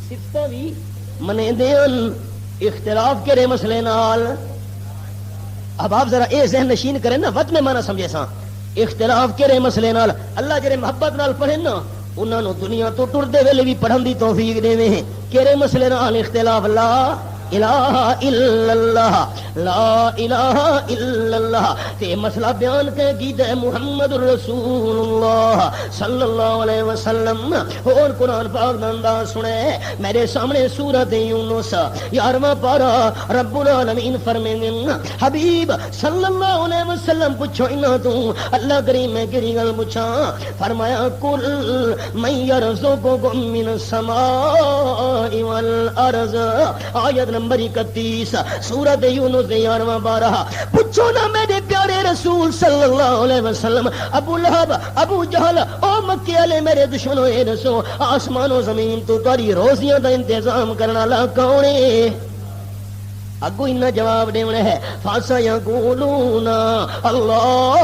صفتاں بھی منے دین اختلاف کرے مسئلے نال اب آپ ذرا اے ذہن نشین کریں نا وقت میں مانا سمجھے ساں اختلاف کرے مسئلے نال اللہ جڑے محبت نال پڑھن نا انہاں نو دنیا تو ٹردے ویلے بھی پڑھن دی توفیق دیوے ہیں کیڑے مسئلے نال اختلاف لا الہ الا اللہ لا الہ الا اللہ تے مسئلہ بیان کیتا محمد رسول اللہ صلی اللہ علیہ وسلم. اور قرآن پاک دا انداز سنے میرے سامنے سورۃ یونس 11واں پارہ رب العالمین فرمیندے حبیب صلی اللہ علیہ وسلم پوچھو انہاں تو اللہ کریم میں کیڑی گل پوچھاں فرمایا کل من یرزقکم من السماء والارض آیت نمبر 31 سورۃ یونس 11واں پارہ. پوچھو نا میرے پیارے رسول صلی اللہ علیہ وسلم ابو لہب ابو جہل او مکے والے میرے دشمنوں اے دسو آسمان و زمین تو تاری روزیاں دا انتظام کرنے والا کون ہے؟ اگو انہاں جواب دیونا ہے فَسَيَقُولُونَ اللہ.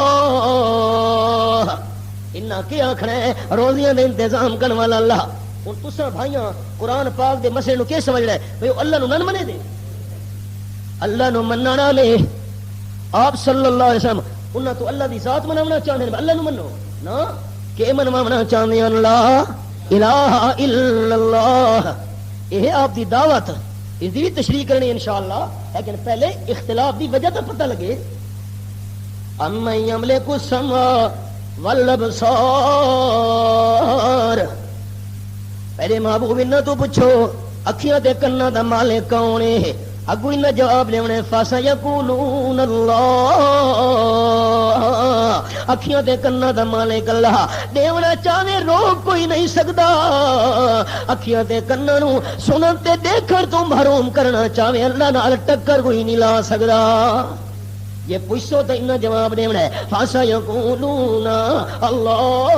انہاں کیا آکھنا ہے روزیاں دا انتظام کرنے والا اللہ. ہن تساں بھائیاں قرآن پاک دے مسئلے نو کی سمجھ رہے بھئی اللہ نو نہ منے دے اللہ نو مننا لے آپ صلی اللہ علیہ وسلم انہاں تو اللہ دی ذات مناونا چاہندے ہیں اللہ نو منو نا کہ منوانا چاہندے ہیں لا الہ الا اللہ. یہ آپ دی دعوت اس دی بھی تشریح کرنی انشاءاللہ لیکن پہلے اختلاف دی وجہ تو پتہ لگے. اَمَّن يَمْلِكُ السَّمْعَ وَالْأَبْصَارَ پہلے محبوب انہاں تو پوچھو اکھیاں تے کناں دا مالک کون ہے؟ اگو انہاں جواب لیونے فَسَيَقُولُونَ اللَّهُ اکھیاں تے کناں دا مالک اللہ. دیونا چاہے روک کوئی نہیں سکدا اکھیاں تے کناں نو سنن تے دیکھن تو محروم کرنا چاہے اللہ نال ٹکر کوئی نہیں لا سکدا. یہ پوچھو تو انہاں جواب دیونا ہے فَسَيَقُولُونَ اللَّهُ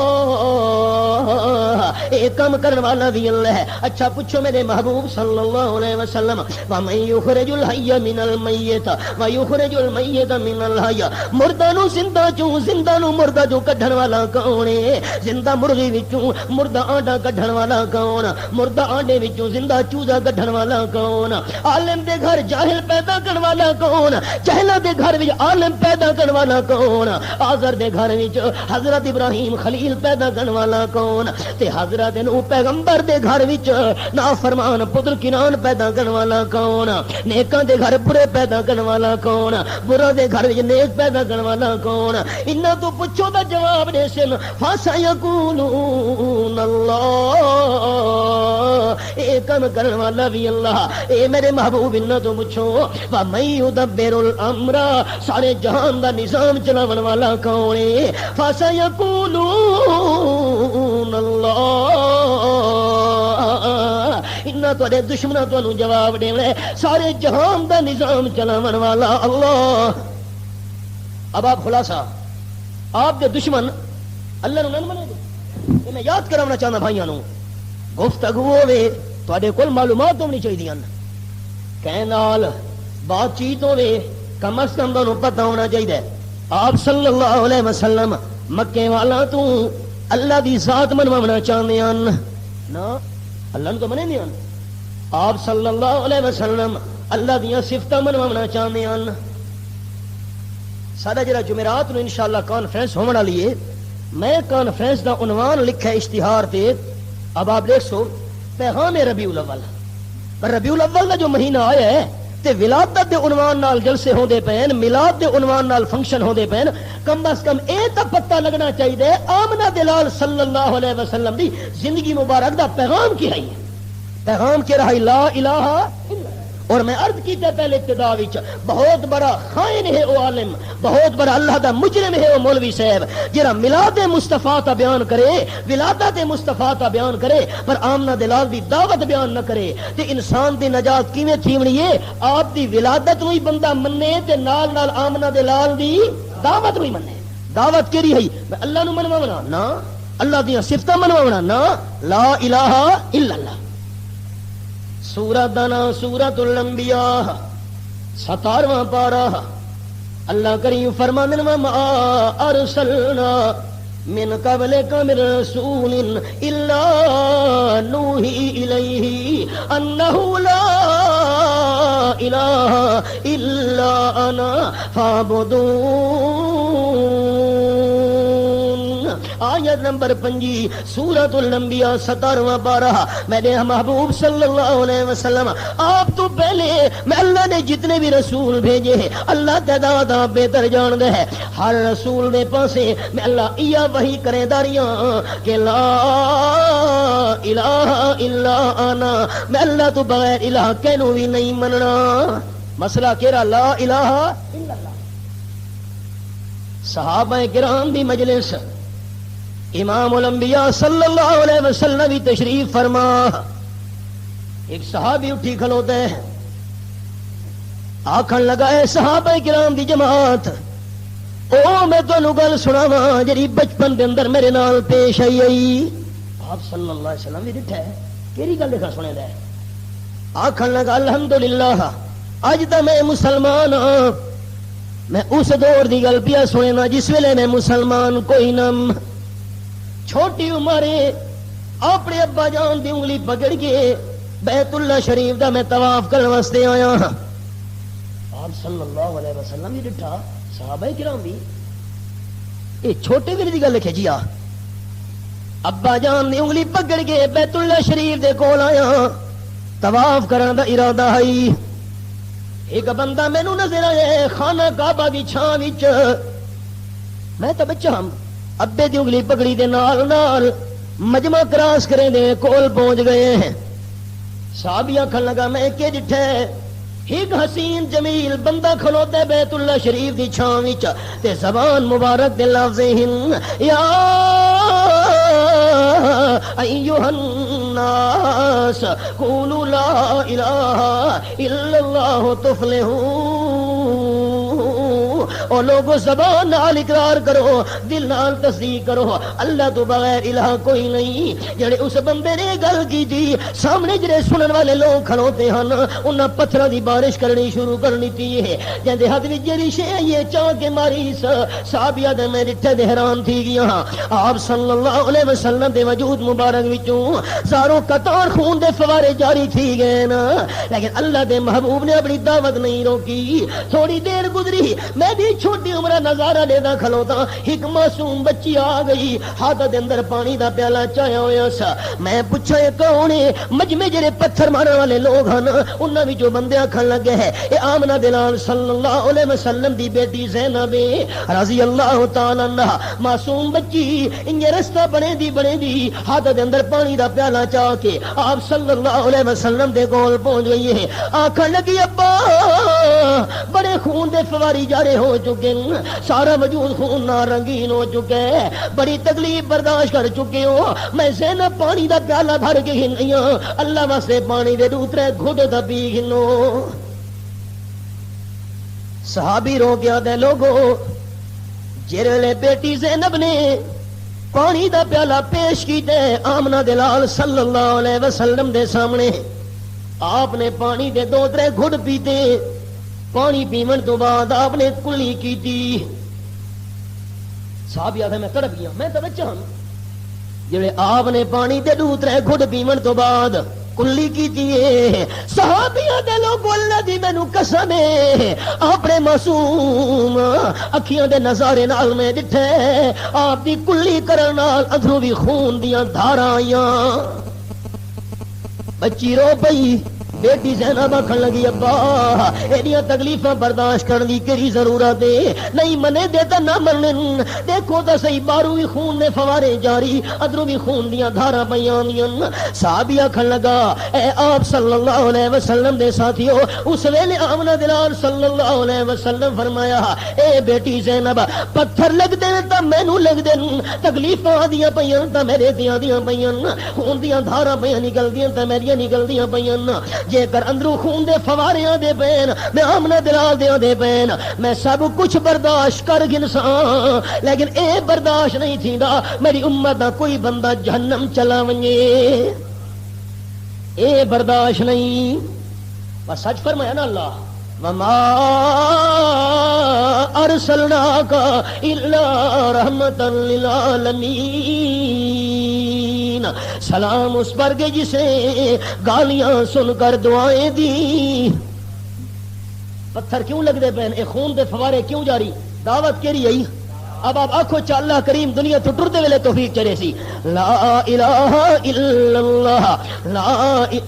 ایک کام کرنے والا بھی اللہ ہے. اچھا پوچھو میرے محبوب صلی اللہ علیہ وسلم وَمَن يُخْرِجُ الْحَيَّ مِنَ الْمَيِّتِ وَيُخْرِجُ الْمَيِّتَ مِنَ الْحَيِّ مردہ نو زندہ چوں زندہ نو مردہ جو کڈھن والا کون ہے؟ زندہ مرغی وچوں مردہ آنڈا کڈھن والا کون؟ مردہ آنڈے وچوں زندہ چوزا کڈھن والا کون؟ عالم دے گھر جاہل پیدا کرن والا کون؟ جاہلاں دے گھر وچ عالم پیدا کرن والا کون؟ آزر دے گھر وچ حضرت ابراہیم خلیل پیدا کرن والا کون؟ تے حضرت نوح پیغمبر دے گھر وچ نافرمان پتر کنان پیدا کرن والا کون؟ نیکاں دے گھر برے پیدا کرن والا کون؟ برا دے گھر وچ نیک پیدا کرن والا کون؟ انہاں تو پوچھو دا جواب دے سن فَسَيَقُولُونَ اللَّهُ اے کم کرن والا بھی اللہ. اے میرے محبوب انہاں تو پوچھو وَمَن يُدَبِّرُ الْأَمْرَ سارے جہان دا نظام چلاون والا کون ہے؟ فَسَيَقُولُونَ اللَّهُ انہاں تواڈے دشمناں تانوں جواب دیونا ہے سارے جہان دا نظام چلاون والا اللہ. اب آپ خلاصہ آپ دے دشمن اللہ نو نہ منے گے. میں یاد کراونا چاہنا بھائیاں نو گفتگو ہوے تواڈے کول معلومات ہونی چاہیے کہن نال بات چیت ہوے کم از کم تانوں پتہ ہونا چاہیے آپ صلی اللہ علیہ وسلم مکے والا تو اللہ دی ذات منوانا چاہتے ہیں نا اللہ نو تو منے نہیں ہیں. آپ صلی اللہ علیہ وسلم اللہ دیاں صفتاں منوانا چاہتے ہیں. سارا جڑا جمعرات نو انشاءاللہ کانفرنس ہونے والی ہے میں کانفرنس دا عنوان لکھا ہے اشتہار تے. اب آپ دیکھ سو پیغام ربیع الاول پر ربیع الاول دا جو مہینہ آیا ہے تے ولادت دے عنوان نال جلسے ہوندے پین میلاد دے عنوان نال فنکشن ہوندے پین. کم از کم اے تا پتہ لگنا چاہیے آمنہ دلال صلی اللہ علیہ وسلم دی زندگی مبارک دا پیغام کی ہے. پیغام کی رہا لا الہ الا. اور میں عرض کیتا پہلے ابتدا وچ بہت بڑا خائن ہے او عالم بہت بڑا اللہ دا مجرم ہے او مولوی صاحب جڑا میلاد مصطفیٰ تا بیان کرے ولادت مصطفیٰ تا بیان کرے پر آمنہ دلال دی دعوت بیان نہ کرے. تے انسان دی نجات کیویں تھیونی ہے آپ دی ولادت نو ہی بندہ مننے تے نال نال آمنہ دلال دی دعوت نو ہی مننے. دعوت کیڑی ہے میں اللہ نو منواونا نا اللہ دیاں صفتاں منواونا نا لا الہ الا اللہ. سورۃ دانا سورۃ الانبیاء 17واں پارہ اللہ کریم فرماندے وما ارسلنا من قبلک من رسول الا نوحی الیہ انہ لا الہ الا انا فاعبدون. آیت نمبر 5 سورۃ الانبیاء 17واں پارہ. میرے محبوب صلی اللہ علیہ وسلم آپ تو پہلے میں اللہ نے جتنے بھی رسول بھیجے ہیں اللہ تعالیٰ آپ بہتر جاندے ہے. ہر رسول دے پاسے میں اللہ یا وہی کرے داریاں کہ لا الہ الا انا، میں اللہ تو بغیر الہ کینوں بھی نہیں مننا. مسئلہ کہڑا؟ لا الہ الا اللہ. صحابہ کرام دی مجلس امام الانبیاء صلی اللہ علیہ وسلم بھی تشریف فرما. ایک صحابی اٹھی کھلوتے آکھن لگا اے صحابہ کرام دی جماعت، او میں تانوں گل سناواں جڑی بچپن دے اندر میرے نال پیش آئی. آپ صلی اللہ علیہ وسلم بھی ڈٹھا ہے کیڑی گل لکھا سنے دا ہے. آکھن لگا الحمدللہ اج تے میں مسلمان ہاں. میں اس دور دی گل پیا سننا جس ویلے میں مسلمان کوئی نہ، چھوٹی عمر اپنے ابا جان دی انگلی پکڑ کے بیت اللہ شریف دا میں طواف کرنے واسطے آیا ہاں. آپ صلی اللہ علیہ وسلم بھی ڈٹھا، صحابہ کرام بھی. یہ چھوٹے ویلے دی گل لکھے جی. ابا جان دی انگلی پکڑ کے بیت اللہ شریف دے کول آیا، طواف کرنے دا ارادہ ہے. ایک بندہ مینوں نظر آئے خانہ کعبہ دی چھاں وچ. میں تو بچہ ہم ابے دی انگلی پکڑی دے نال نال مجمع کراس کریں دے کول پہنچ گئے ہیں. صحابی آکھن لگا میں کہ ڈٹھے ایک حسین جمیل بندہ کھلوتے بیت اللہ شریف دی چھاں وچ تے زبان مبارک دے لفظ ہن یا ایھا الناس قولوا لا الہ الا اللہ تفلحون. اور لوگوں زبان نال اقرار کرو، دل نال تصدیق کرو اللہ تو بغیر الہ کوئی نہیں. جڑے اس بندے نے گل کی تھی سامنے جڑے سنن والے لوگ کھڑوتے ہیں انہاں پتھراں دی بارش کرنی شروع کر دیتی ہے. جندے ہاتھ وچ جڑی شے یہ چاہ کے ماری صحابیاں دے میں ڈٹھے دے حیران تھی گیا. آپ صلی اللہ علیہ وسلم دے وجود مبارک وچوں زاروں قطار خون دے فوارے جاری تھی گئے نا، لیکن اللہ دے محبوب نے اپنی دعوت نہیں روکی. تھوڑی دیر گزری میں بھی چھوٹی عمرہ نظارہ لیدا کھلوتا، ایک معصوم بچی آ گئی ہاتھ دے اندر پانی دا پیالہ چایا ہویا سا. میں پوچھا یہ کون ہے؟ مجمع جڑے پتھر مارن والے لوگ ہیں انہاں وچوں بندے آکھن لگے ہے اے آمنہ بلال صلی اللہ علیہ وسلم دی بیٹی زینب رضی اللہ تعالی عنہا. معصوم بچی انجے رستہ بنے دی ہاتھ دے اندر پانی دا پیالہ چاہ کے آپ صلی اللہ علیہ وسلم دے کول پہنچ گئی ہے. آکھن لگی ابا بڑے خون دے فواری جارے ہو چکے، سارا وجود خون نہ رنگین ہو چکے، بڑی تکلیف برداشت کر چکے ہو. میں زینب پانی دا پیالہ بھر کے گھنئی ہاں، اللہ واسطے پانی دے دوسرے گھٹ دا پی گھنو. صحابی رو گیا دے لوگو جرلے بیٹی زینب نے پانی دا پیالہ پیش کیتے آمنہ دلال صلی اللہ علیہ وسلم دے سامنے. آپ نے پانی دے 2-3 گھٹ پیتے، پانی پیمن تو بعد آپ نے کلی کی تھی. صاحب یاد ہے میں تڑپ گیا، میں تو بچہ ہوں. جڑے آپ نے پانی دے 2-3 گھٹ پیمن تو بعد کلی کی تھی. صحابیاں دے لوگ اللہ دی مینوں قسم ہے اپنے معصوم اکھیاں دے نظارے نال میں ڈٹھے آپ دی کلی کرن نال اندروں بھی خون دیاں دھاراں آئیاں. بچی رو پئی. بیٹی زینب آکھن لگی ابا ایڈیاں تکلیفاں برداشت کرنے کی کیڑی ضرورت ہے؟ نہیں منے دے تے نہ منن. دیکھو تو صحیح باہروں بھی خون نے فوارے جاری ادھروں بھی خون دیاں دھاراں پیاں دیاں. صحابی آکھن لگا اے آپ صلی اللہ علیہ وسلم دے ساتھیو اس ویلے آمنہ دلال صلی اللہ علیہ وسلم فرمایا اے بیٹی زینب پتھر لگ دے تے مینوں لگ دے، تکلیفاں آدیاں پیاں تے میرے دیاں پیاں، خون دیاں دھاراں پیاں نکلدیاں تے میریاں نکلدیاں پیاں. جے کر اندروں خون دے فواریاں دے پین میں آمنہ دلال دے پین میں سب کچھ برداشت کر گنساں، لیکن اے برداشت نہیں تھیندا میری امت دا کوئی بندہ جہنم چلا ونجے. اے برداشت نہیں. بس سچ فرمایا نا اللہ وما ارسلناک الا رحمتا للعالمین. سلام اس پر کے جسے گالیاں سن کر دعائیں دی. پتھر کیوں لگ دے پین؟ اے خون دے فوارے کیوں جاری؟ دعوت کیری آئی؟ اب آپ آنکھوں چ اللہ کریم دنیا تو ٹرتے ویلے توفیق چرے سی لا الہ الا اللہ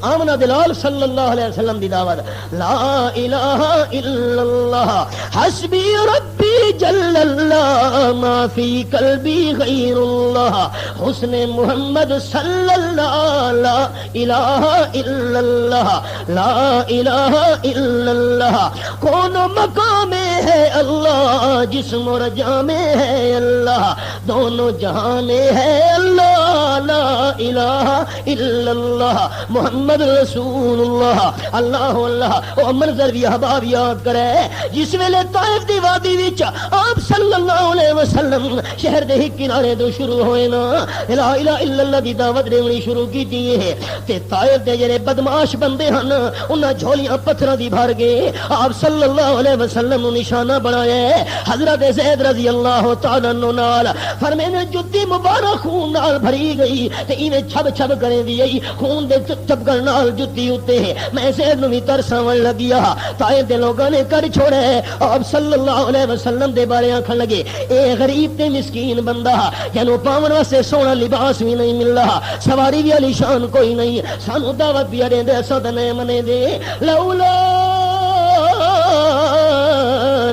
آمنہ دلال صلی اللہ علیہ وسلم دی دعوت لا الہ الا اللہ حسبی ربی جل اللہ ما فی قلبی غیر اللہ حسن محمد صلی اللہ لا الہ الا اللہ لا الہ الا اللہ کون مقام ہے اللہ جسم اور جاں میں ہے اللہ دونوں جہاں میں ہے اللہ لا الہ الا اللہ محمد رسول اللہ اللہ اللہ او منظر بھی احباب یاد کرے جس ویلے طائف دی وادی وچ آپ صلی اللہ علیہ وسلم شہر دے کنارے تو شروع ہوئے نا لا الہ الا اللہ دی دعوت دیونی شروع کیتی ہے تے طائف دے جڑے بدماش بندے ہن انہاں جھولیاں پتھراں دی بھر گئے آپ صلی اللہ علیہ وسلم نو نشانہ بنایا ہے حضرت زید رضی اللہ تعالی عنہ نال فرمائے نے جُتی مبارک خون نال بھری گئی تے ایویں چھب چھب کرے دی خون دے چپکن نال جُتی اُتے میں زید نو بھی ترس آون لگیا طائف دے لوگاں نے کر چھوڑے آپ صلی اللہ علیہ وسلم دے بارے آکھن لگے اے غریب تے مسکین بندہ جنوں پاون واسطے سونا لباس بھی نہیں مل رہا سواری بھی علی شان کوئی نہیں سانو دعوت بھی دے دے اساں تے نہیں منے دے لولا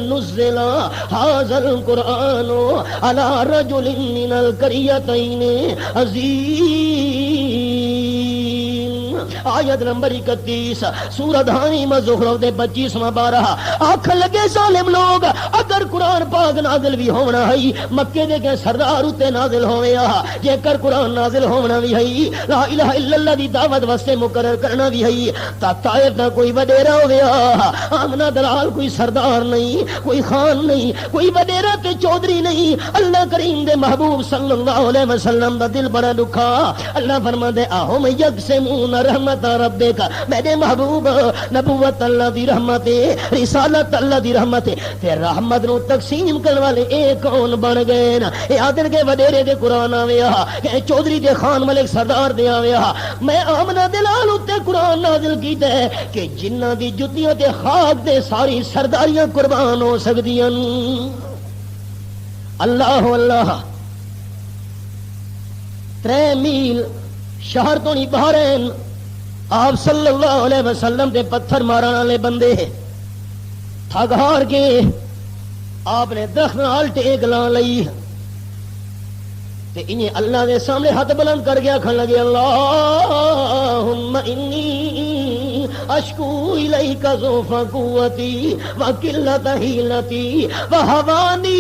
نزل هذا القرآن على رجل من القريتين عظيم آیت نمبر 31 سورۃ حامیم زخرف دے 25واں بارہ آکھن لگے ظالم لوگ اگر قرآن پاک نازل بھی ہونا ہے مکے دے کے سردار اتے نازل ہویا جے کر قرآن نازل ہونا بھی ہے لا الہ الا اللہ دی دعوت واسطے مقرر کرنا بھی ہے تا طائف دا کوئی وڈیرا ہویا آمنہ دلال کوئی سردار نہیں کوئی خان نہیں کوئی وڈیرا تے چودھری نہیں اللہ کریم دے محبوب صلی اللہ علیہ وسلم دا دل بڑا دکھا اللہ فرماندے اہم یقسمون رحمت ربے کا میرے محبوب نبوت اللہ دی رحمت رسالت اللہ دی رحمت تے رحمت نو تقسیم کرنے والے ایک کون بن گئے نا اے آدن کے وڈیرے دے قرآن آویا کہ چودھری دے خان ملک سردار دے آویا میں آمنہ دلال اتے قرآن نازل کیتا ہے کہ جنہ دی جتیاں تے خاک دے ساری سرداریاں قربان ہو سکدیاں اللہ اللہ 3 میل شہر تو نہیں بحرین آپ صلی اللہ علیہ وسلم دے پتھر مارن والے بندے تھک ہار کے آپ نے درخت نال ٹیک لا لئی تے انہیں اللہ دے سامنے ہاتھ بلند کر گیا کھن لگے اللہم انی اشکو الیک ضعف قوتی وقلت حیلتی وہوانی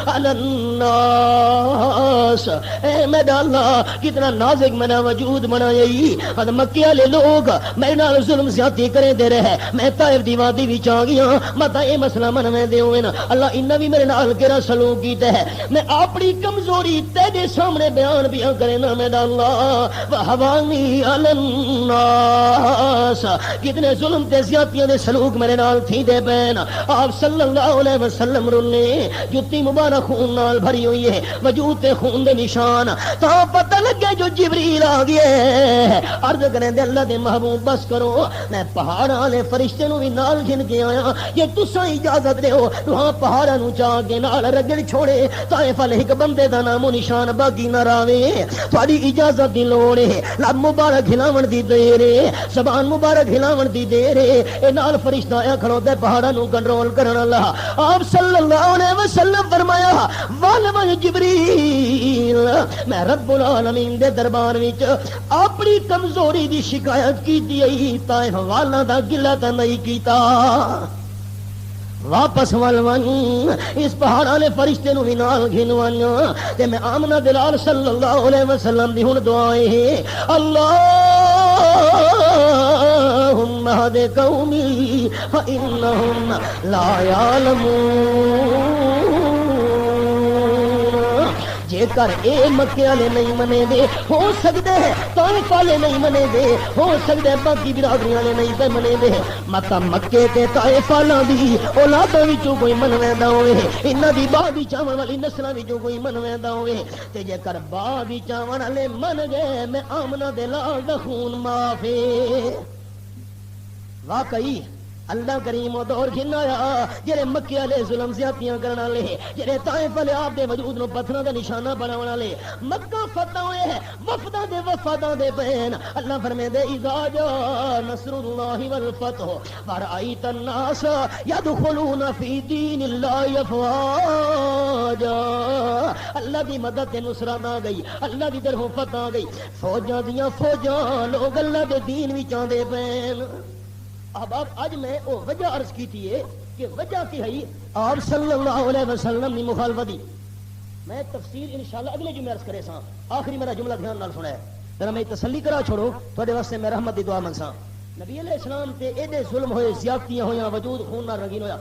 علی الناس اے میرا اللہ کتنا نازک میرا وجود بنائی اور مکے والے لوگ میرے نال ظلم زیادتی کریں دے رہے میں طائف دی وادی وچ آ گیا متا اے مسئلہ منویں دے ہوئے نا اللہ انہاں بھی میرے نال کیڑا سلوک کیتا ہے میں اپنی کمزوری تیرے سامنے بیان بھی کرے نا میرا اللہ وحوانی علی الناس کتنے ظلم تے زیادتیاں دے سلوک میرے نال تھی دے پین آپ صلی اللہ علیہ وسلم رولے جتی مبارک خون نال بھری ہوئی ہے وجود تے خون دے نشان تا پتہ لگے جو جبریل آ گئے عرض کریں دے اللہ دے محبوب بس کرو میں پہاڑاں والے فرشتے نو بھی نال گھن کے آیا یہ تساں اجازت دیو وہاں پہاڑاں نو جا کے نال رگڑ چھوڑے طائف والے ایک بندے دا نام و نشان باقی نہ راوے تھوڑی اجازت دی لوڑ ہے لب مبارک ہلاون دی دیر ہے زبان مبارک ہلاون دی دیر ہے اے نال فرشتہ آیا کھڑوتا ہے پہاڑاں نو کنٹرول کرن اللہ آپ صلی اللہ علیہ وسلم فرمایا والو جبریل میں رب العالمین دے دربار وچ اپنی کمزوری دی شکایت کیتی ہے طائف والاں دا گلہ تے نہیں کیتا واپس ولون اس پہاڑ والے فرشتے نو بھی نال گھنوان تے میں آمنہ دلال صلی اللہ علیہ وسلم دی ہن دعائیں ہے اللہم اہد قومی فإنہم لا یعلمون جے کر اے مکے والے نہیں منے دے ہو سکتے ہیں طائف والے نہیں منے دے ہو سکتے ہیں باقی برادری والے نہیں تے منے دے متا مکے تے طائف والاں دی اولاداں وچوں کوئی منویندا ہوئے انہاں دی بعد چاون والی نسلاں وچوں کوئی منویندا ہوئے تے جے کر بعد چاون والے من گئے میں آمنہ دے لال دا خون معاف ہے واقعی اللہ کریم و دور کھنایا جڑے مکے والے ظلم زیادتیاں کرن والے جڑے طائف والے آپ دے وجود نو پتھراں دا نشانہ بناون والے مکہ فتح ہوئے وفداں دے وفاداں دے بین اللہ فرمیندے اذا جاء نصر اللہ والفتح ورأیت الناس يدخلون فی دین اللہ افواجا اللہ دی مدد تے نصرت آ گئی اللہ دی طرفوں فتح آ گئی فوجاں دیاں فوجاں لوگ اللہ دے دین وچ آندے پین احباب اج میں او وجہ عرض کیتی ہے کہ وجہ کی ہے آپ صلی اللہ علیہ وسلم کی مخالفت دی میں تفسیر انشاءاللہ اگلے جمعے عرض کرے ساں آخری میرا جملہ دھیان نال سنا ہے ذرا میں تسلی کرا چھوڑو تواڈے واسطے میں رحمت دی دعا منساں نبی علیہ السلام تے ایڈے ظلم ہوئے زیادتیاں ہویاں وجود خون نال رنگین ہویا